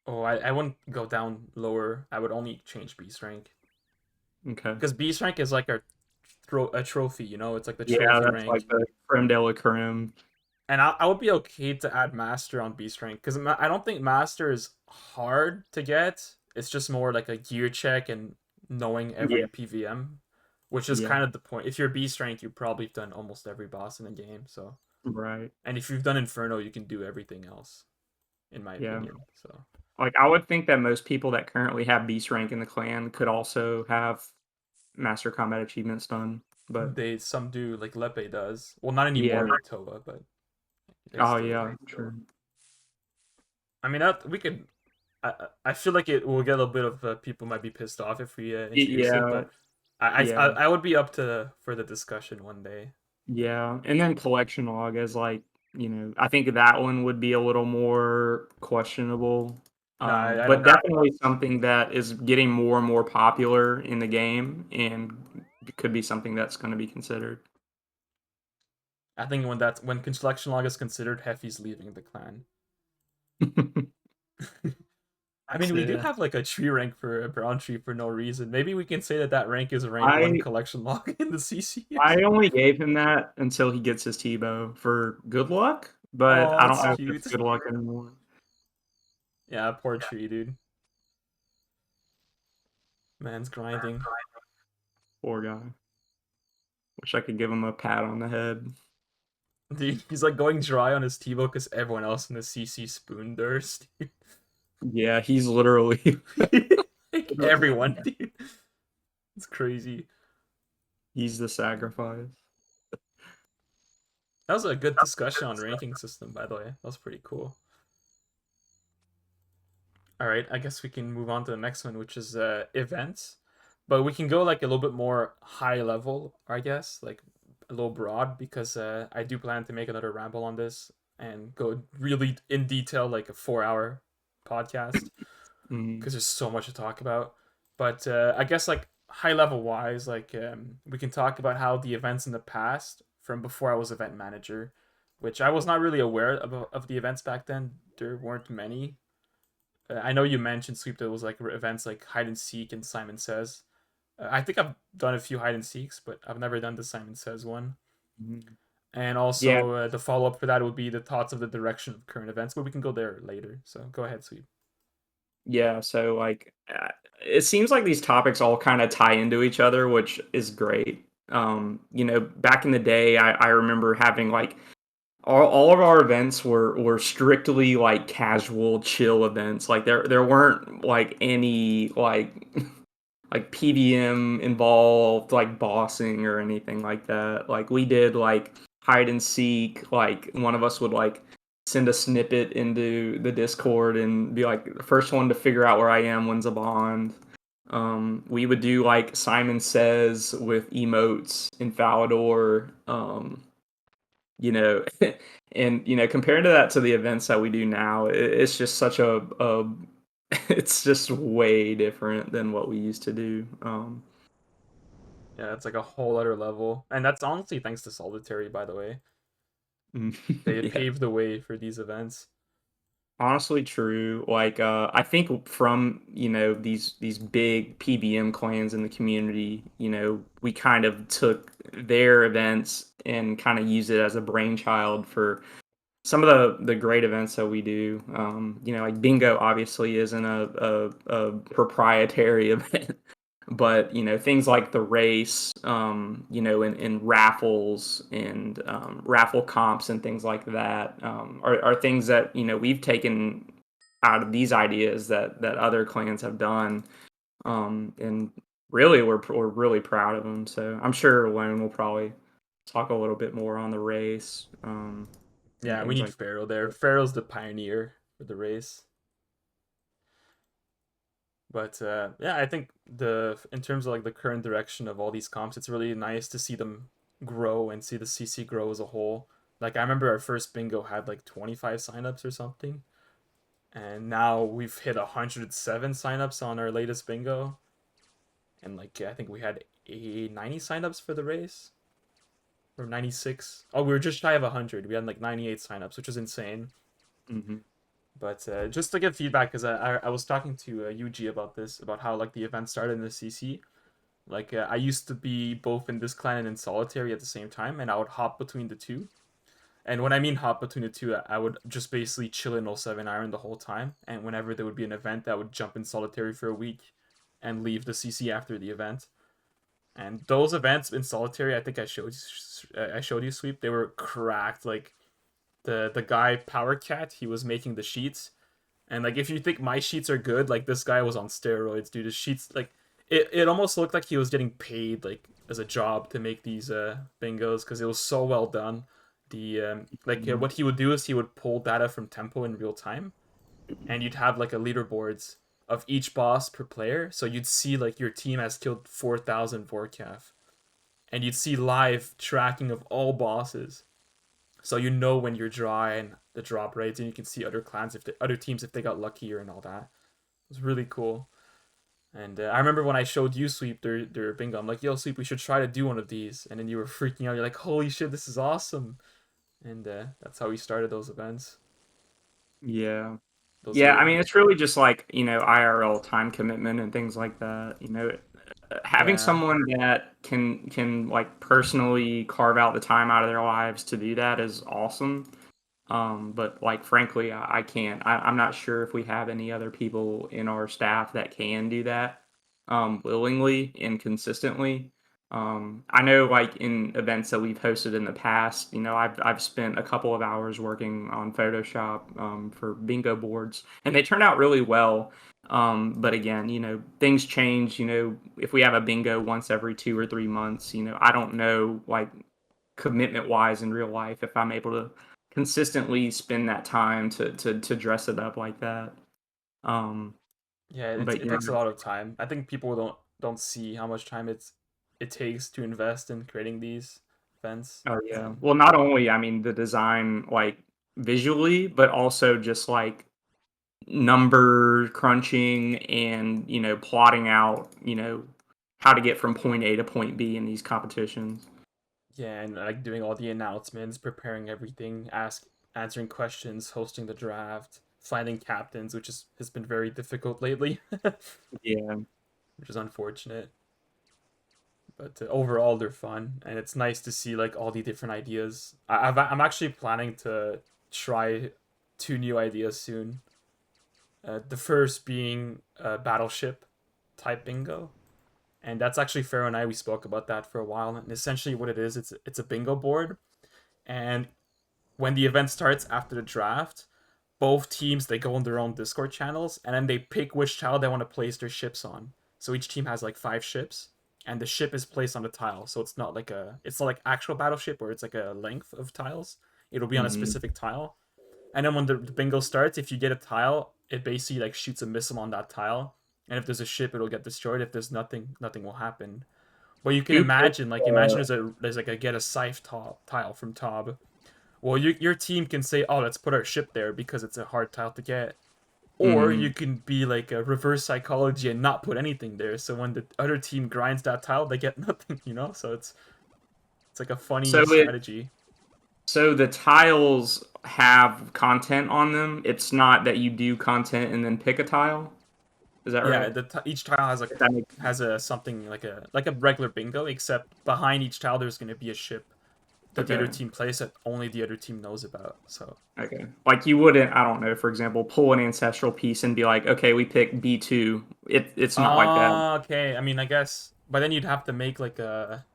Oh, I wouldn't go down lower. I would only change beast rank Okay. because beast rank is like a trophy. You know, it's like the Yeah, trophy that's like rank. the creme de la creme. And I would be okay to add Master on Beast rank because I don't think Master is hard to get. It's just more like a gear check and knowing every Yeah. PVM, which is Yeah. kind of the point. If you're beast rank, you've probably done almost every boss in the game. So, Right. and if you've done Inferno, you can do everything else, in my Yeah. opinion. So, Like I would think that most people that currently have beast rank in the clan could also have master combat achievements done. But some do, like Lepe does. Well, not anymore yeah. with Toa, but they Oh still yeah, do. true. I mean, that we could. I feel like it will get a bit of people might be pissed off if we introduce it, Yeah. but I would be up to for the discussion one day. Yeah. And then collection log as like, I think that one would be a little more questionable. No, I But don't think. definitely something that is getting more and more popular in the game and it could be something that's going to be considered. I think when collection log is considered, Heffy's leaving the clan. I mean, we do Yeah. have like a tree rank for a brown tree for no reason. Maybe we can say that rank is rank one I collection log in the CC. I only gave him that until he gets his Tebow for good luck, but Oh, I don't that's know if cute. it's good luck anymore. Yeah, poor tree, dude. Man's grinding. Poor guy. Wish I could give him a pat on the head. Dude, he's like going dry on his Tebow because everyone else in the CC spoon durst. Yeah, he's literally Like everyone, dude. It's crazy. he's the sacrifice. That was a good discussion on ranking system, by the way. That was pretty cool. All right, I guess we can move on to the next one, which is events. But we can go like a little bit more high level, I guess, like a little broad, because I do plan to make another ramble on this and go really in detail, like a 4 hour podcast, Mm, because there's so much to talk about. But I guess like high level wise, like we can talk about how the events in the past, from before I was event manager, which I was not really aware of the events back then. There weren't many. I know you mentioned Sweep. There was like events like hide and seek and Simon Says. I think I've done a few hide and seeks, but I've never done the Simon Says one. mhm. And Yeah, also the follow up for that would be the thoughts of the direction of current events, but we can go there later. So go ahead, Sweep. yeah. So like, it seems like these topics all kind of tie into each other, which is great. Back in the day, I remember having like all of our events were strictly like casual chill events. Like there weren't like any like PVM involved, like bossing or anything like that. Like we did like hide and seek. Like one of us would like send a snippet into the Discord and be like, the first one to figure out where I am wins a bond. We would do like Simon Says with emotes in Falador. You know, and compared to that to the events that we do now, it's just such a it's just way different than what we used to do. Yeah, it's like a whole other level, and that's honestly thanks to Solitary, by the way. They Yeah, paved the way for these events. honestly true. Like I think from, these big PBM clans in the community, we kind of took their events and kind of used it as a brainchild for some of the great events that we do. Like bingo obviously isn't a proprietary event, but things like the race, and raffles and raffle comps and things like that, are things that we've taken out of these ideas that other clans have done, and really we're really proud of them. So I'm sure Lone will probably talk a little bit more on the race, and Yeah, we things need like Pharaoh there. that. Pharaoh's the pioneer for the race. But yeah, I think the in terms of like the current direction of all these comps, it's really nice to see them grow and see the CC grow as a whole. Like I remember our first bingo had like 25 signups or something, and now we've hit 107 signups on our latest bingo, and like I think we had 90 signups for the race or 96. Oh, we were just shy of 100. We had like 98 signups, which is insane. Mhm. But just to get feedback, because I was talking to Yuji about this, about how like the event started in the CC. Like I used to be both in this clan and in solitary at the same time, and I would hop between the two. And when I mean hop between the two, I would just basically chill in 07 Iron the whole time. And whenever there would be an event, I would jump in solitary for a week. and leave the CC after the event. And those events in solitary, I think I showed you Sweep. They were cracked. Like the guy Power Cat, he was making the sheets, and like if you think my sheets are good, like this guy was on steroids, dude. His sheets, like it almost looked like he was getting paid like as a job to make these bingos because it was so well done. The what he would do is he would pull data from tempo in real time, and you'd have like a leaderboards of each boss per player. So you'd see like your team has killed 4,000 Vorkath, and you'd see live tracking of all bosses. So you know when you're dry and the drop rates, and you can see other clans other teams if they got luckier and all that. It was really cool. And I remember when I showed you Sweep their bingo, I'm like, yo Sweep, we should try to do one of these. And then you were freaking out. You're like, holy shit, this is awesome. And that's how we started those events. Yeah. Those Yeah, I little mean, it's really just like, IRL time commitment and things like that. Having yeah. someone that can like personally carve out the time out of their lives to do that is awesome. But like, frankly, I can't. I'm not sure if we have any other people in our staff that can do that willingly and consistently. I know, like in events that we've hosted in the past, I've spent a couple of hours working on Photoshop for bingo boards, and they turn out really well. But again, things change. If we have a bingo once every 2 or 3 months, I don't know, like commitment wise in real life, if I'm able to consistently spend that time to dress it up like that. Um, Yeah, but it takes a lot of time. I think people don't see how much time it takes to invest in creating these events. oh yeah. Well, not only, I mean, the design like visually, but also just like number crunching and, plotting out, how to get from point A to point B in these competitions. Yeah, and like doing all the announcements, preparing everything, answering questions, hosting the draft, finding captains, which has been very difficult lately, Yeah. which is unfortunate. But overall, they're fun, and it's nice to see like all the different ideas. I'm actually planning to try two new ideas soon. The first being battleship type bingo, and that's actually Pharaoh and I we spoke about that for a while. And essentially, what it is, it's a bingo board, and when the event starts after the draft, both teams they go on their own Discord channels and then they pick which tile they want to place their ships on. So each team has like 5 ships, and the ship is placed on the tile. So it's not like actual battleship where it's like a length of tiles. It'll be on a Hmm. specific tile. And then when the bingo starts, if you get a tile, it basically like shoots a missile on that tile. And if there's a ship, it'll get destroyed. If there's nothing, nothing will happen. But you can Who picked, imagine, like, imagine there's like a get a scythe tile from Tob. Well, your team can say, "Oh, let's put our ship there because it's a hard tile to get," or mhm. you can be like a reverse psychology and not put anything there. So when the other team grinds that tile, they get nothing, you know. So it's like a funny So it strategy. so the tiles have content on them. It's not that you do content and then pick a tile. Is that Yeah, right? each tile If that makes has a something like a regular bingo, except behind each tile there's gonna be a ship that the other Okay. team plays that only the other team knows about. So Okay. Like you wouldn't, I don't know, for example, pull an ancestral piece and be like, okay, we pick B2. It's not like that. okay. I mean, I guess, but then you'd have to make like a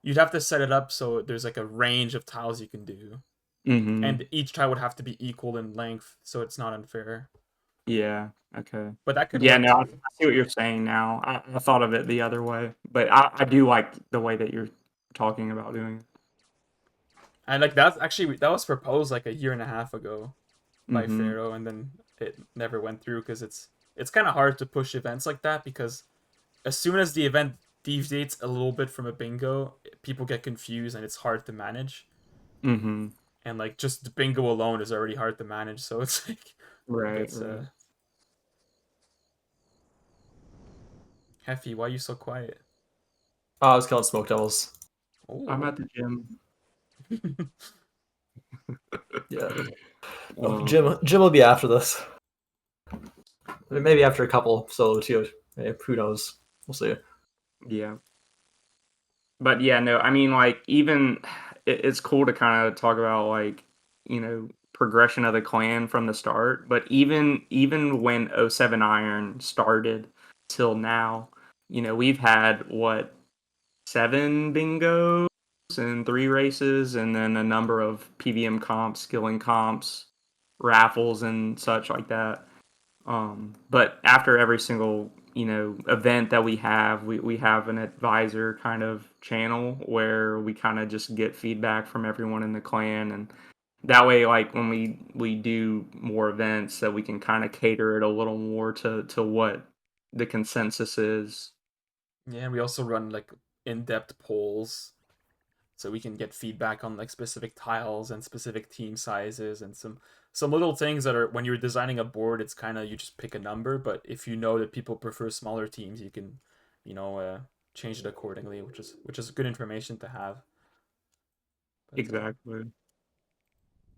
you'd have to set it up so there's like a range of tiles you can do, Mm-hmm. and each tile would have to be equal in length, so it's not unfair. Yeah. Okay. But that could Yeah, work no, I too. see what you're saying now. I thought of it the other way, but I do like the way that you're talking about doing it. And like that was proposed like a year and a half ago by Mm-hmm. Pharaoh, and then it never went through because it's kind of hard to push events like that because as soon as the event deviates a little bit from a bingo, people get confused and it's hard to manage. Mm-hmm. And like just the bingo alone is already hard to manage, so it's like it Right, gets right. Heffy. Why are you so quiet? Oh, I was killing smoke devils. I'm Oh. at the gym. Yeah. Oh, Um, Jim will be after this. Maybe after a couple solo too. Who knows? We'll see. yeah. But yeah, no, I mean, like, even it's cool to kind of talk about like, progression of the clan from the start. But even when '07 Iron started till now, we've had what 7 bingos and 3 races, and then a number of PVM comps, skilling comps, raffles, and such like that. But after every single event that we have an advisor kind of channel where we kind of just get feedback from everyone in the clan, and that way, like when we do more events, that we can kind of cater it a little more to what the consensus is. Yeah, and we also run like in-depth polls so we can get feedback on like specific tiles and specific team sizes and some little things that are when you're designing a board, it's kind of you just pick a number, but if you know that people prefer smaller teams, you can, you know, change it accordingly, which is good information to have. But, Exactly.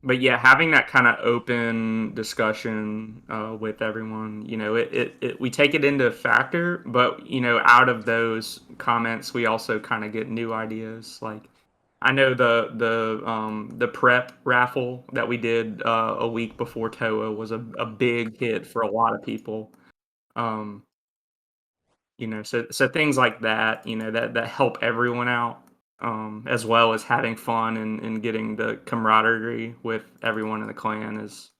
But yeah, having that kind of open discussion with everyone, we take it into factor, but out of those comments, we also kind of get new ideas. Like, I know the prep raffle that we did a week before TOA was a big hit for a lot of people. Um, so things like that, that help everyone out, as well as having fun and getting the camaraderie with everyone in the clan is,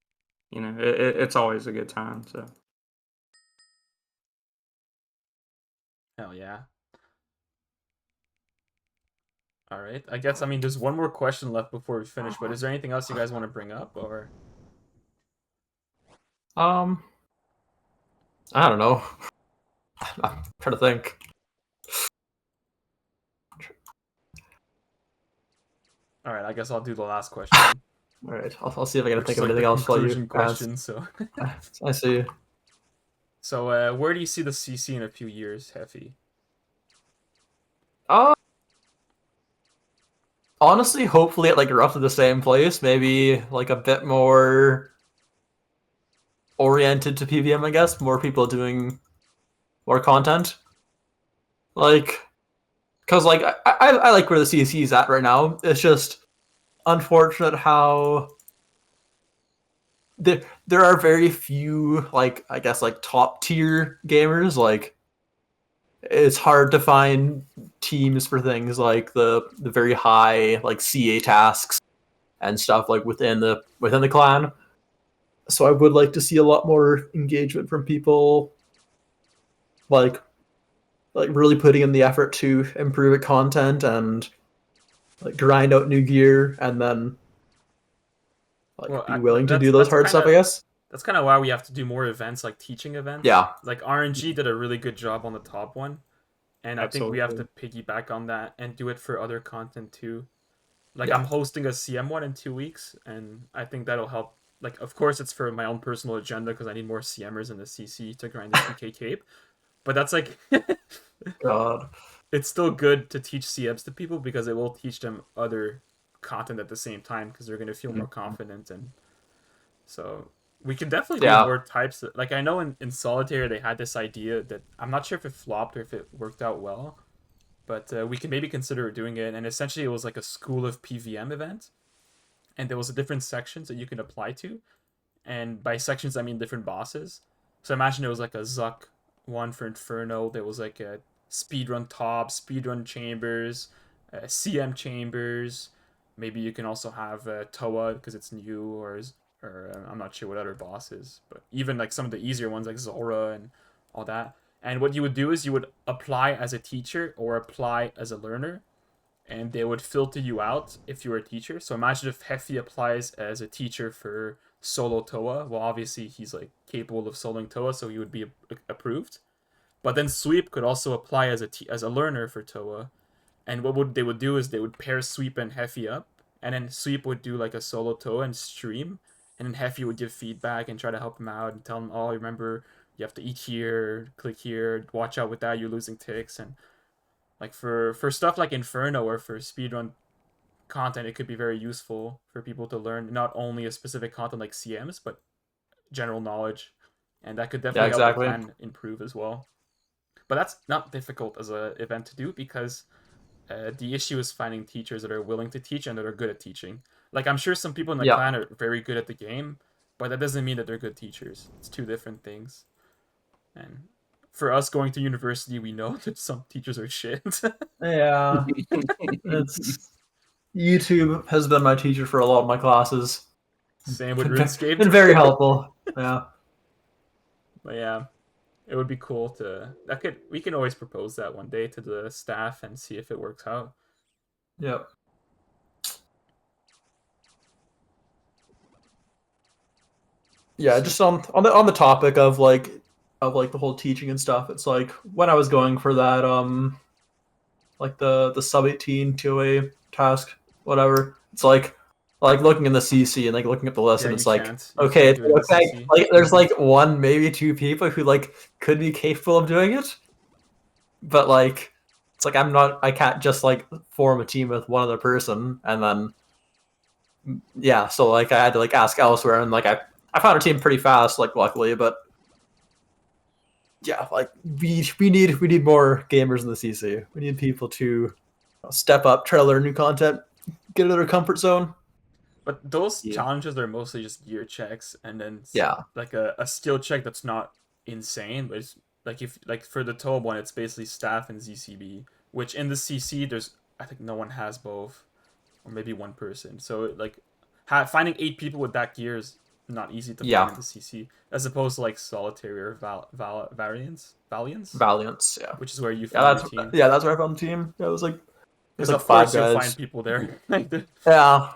it's always a good time. So hell yeah. All right. I guess, I mean, there's one more question left before we finish, but is there anything else you guys want to bring up, or? I don't know. I'm trying to think. All right, I guess I'll do the last question, All right, I'll see if I can which think is of like the anything else while you conclusion ask. question. So, I see. so where do you see the CC in a few years, Heffy? Uh, Honestly, hopefully at like roughly the same place. Maybe like a bit more oriented to PVM, I guess. More people doing more content. Like, because like I like where the CC is at right now. It's just unfortunate how there are very few like I guess like top tier gamers. Like it's hard to find teams for things like the very high like CA tasks and stuff like within the clan. So I would like to see a lot more engagement from people like really putting in the effort to improve the content and like grind out new gear and then like Well, be willing to that's do those that's hard kind stuff, I of guess. that's kind of why we have to do more events, like teaching events. Yeah. Like RNG did a really good job on the top one, and I think we have to absolutely. piggyback on that and do it for other content too. Like Yeah. I'm hosting a CM one in 2 weeks, and I think that'll help. Like, of course, it's for my own personal agenda because I need more CMers in the CC to grind the 2K cape. But that's like, God. it's still good to teach CMs to people because it will teach them other content at the same time because they're gonna feel more confident, and so we can definitely do Yeah. more types. Like I know in Solitaire they had this idea that I'm not sure if it flopped or if it worked out well, but we can maybe consider doing it. And essentially, it was like a school of PVM event, and there was different sections that you can apply to. And by sections, I mean different bosses. So imagine it was like a Zuck one for Inferno. There was like a speedrun top, speedrun chambers, CM chambers. Maybe you can also have Toa because it's new, or I'm not sure what other bosses, but even like some of the easier ones like Zora and all that. And what you would do is you would apply as a teacher or apply as a learner, and they would filter you out if you were a teacher. So imagine if Heffy applies as a teacher for solo Toa. Well, obviously he's like capable of soloing Toa, so he would be approved. But then Sweep could also apply as a learner for Toa. And they would do is they would pair Sweep and Heffy up, and then Sweep would do like a solo Toa and stream, and then Heffy would give feedback and try to help him out and tell him, oh, remember you have to eat here, click here, watch out with that, you're losing ticks. And like for stuff like Inferno or for speedrun content, it could be very useful for people to learn not only a specific content like CMs, but general knowledge, and that could Yeah, definitely help the exactly. clan improve as well. But that's not difficult as a event to do because the issue is finding teachers that are willing to teach and that are good at teaching. Like I'm sure some people in the Yeah. clan are very good at the game, but that doesn't mean that they're good teachers. It's two different things. And for us going to university, we know that some teachers are shit. Yeah, it's YouTube has been my teacher for a lot of my classes. Same with Been RuneScape. very helpful. Yeah. But yeah, it would be cool we can always propose that one day to the staff and see if it works out. Yep. Yeah, just on the topic of like the whole teaching and stuff. It's like when I was going for that like the sub 18 2A task, whatever. It's like looking in the CC and like looking at the list, Yeah, and you it's like, can't. okay, Do it in the it's like, CC. like there's like one, maybe two people who like could be capable of doing it, but like it's like I can't just like form a team with one other person and then yeah, so like I had to like ask elsewhere, and like I found a team pretty fast, like luckily, but yeah, like we need more gamers in the CC. We need people to step up, try to learn new content, get out of their comfort zone. But those Yeah. challenges are mostly just gear checks and then Yeah. like a skill check that's not insane, but it's like if like for the TOB one, it's basically staff and ZCB, which in the CC there's I think no one has both, or maybe one person. So like finding 8 people with that gear is not easy to find Yeah. in the CC, as opposed to like solitary or valiance, Valiance, yeah. which is where you Yeah, found your team. that's where I found the team. Yeah, it was Because like of five course you'll guys. find people there. Like Yeah.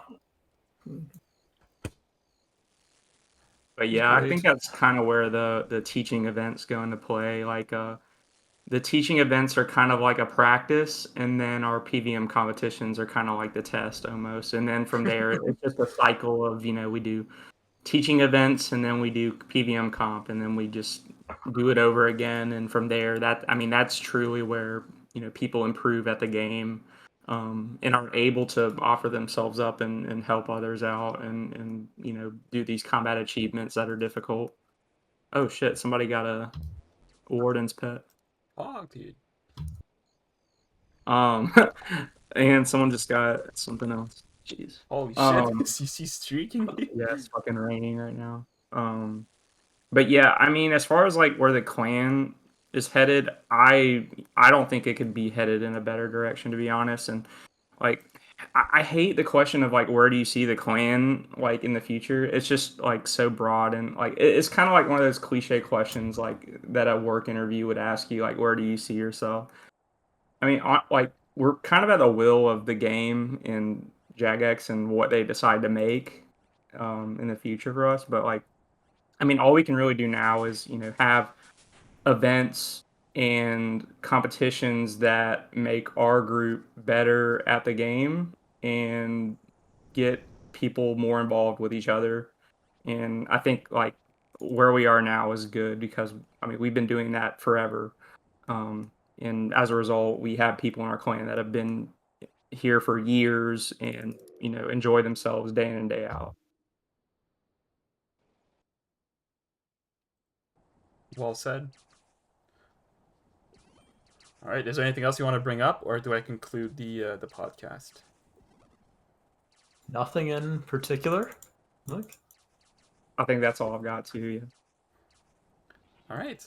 But yeah, I think Great. that's kind of where the teaching events go into play. Like the teaching events are kind of like a practice, and then our PVM competitions are kind of like the test almost. And then from there, it's just a cycle of, we do teaching events, and then we do PVM comp, and then we just do it over again. And from there, that's truly where, people improve at the game, and are able to offer themselves up and help others out, and do these combat achievements that are difficult. Oh shit, somebody got a warden's pet. oh, dude. Um, and someone just got something else. Jeez. Holy shit, Um, CC streaking. yeah, it's fucking raining right now. But yeah, I mean, as far as like where the clan is headed, I don't think it could be headed in a better direction, to be honest. And like, I hate the question of like, where do you see the clan like in the future? It's just like so broad, and like it's kind of like one of those cliche questions like that a work interview would ask you, like, where do you see yourself? I mean, like we're kind of at the will of the game and Jagex and what they decide to make in the future for us. But like, I mean, all we can really do now is have events and competitions that make our group better at the game and get people more involved with each other. And I think like where we are now is good because I mean we've been doing that forever. And as a result, we have people in our clan that have been here for years and enjoy themselves day in and day out. Well said. All right. Is there anything else you want to bring up, or do I conclude the podcast? Nothing in particular. Look. I think that's all I've got too. Yeah. All right.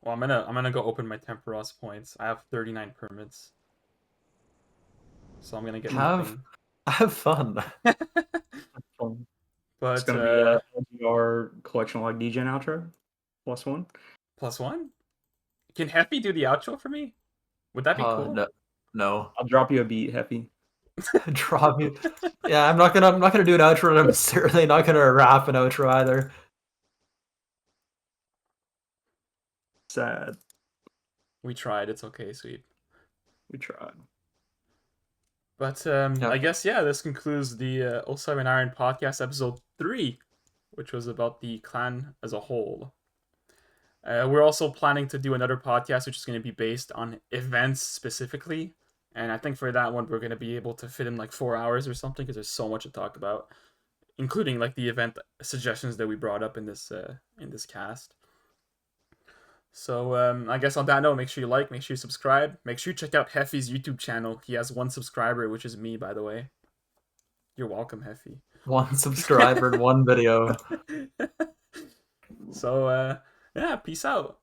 Well, I'm gonna go open my Temporos points. I have 39 permits, so I'm gonna get moving. Have fun. It's But gonna be a LGR collection log DJ outro +1. +1. Can Heppy do the outro for me? Would that be cool? No. I'll drop you a beat, Heppy. Draw me. Yeah, I'm not gonna do an outro, and I'm certainly not gonna rap an outro either. Sad. We tried. It's okay, sweet. We tried. But Yeah. I guess yeah, this concludes the 07 Iron podcast episode 3, which was about the clan as a whole. We're also planning to do another podcast, which is going to be based on events specifically. And I think for that one, we're going to be able to fit in like 4 hours or something because there's so much to talk about, including like the event suggestions that we brought up in this cast. So I guess on that note, make sure you like, make sure you subscribe, make sure you check out Heffy's YouTube channel. He has 1 subscriber, which is me, by the way. You're welcome, Heffy. 1 subscriber and 1 video. So yeah, peace out.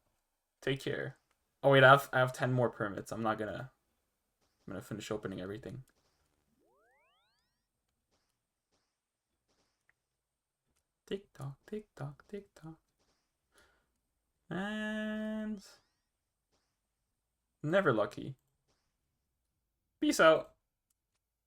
Take care. Oh wait, I have 10 more permits. I'm gonna finish opening everything. Tick tock, tick tock, tick tock. And never lucky. Peace out.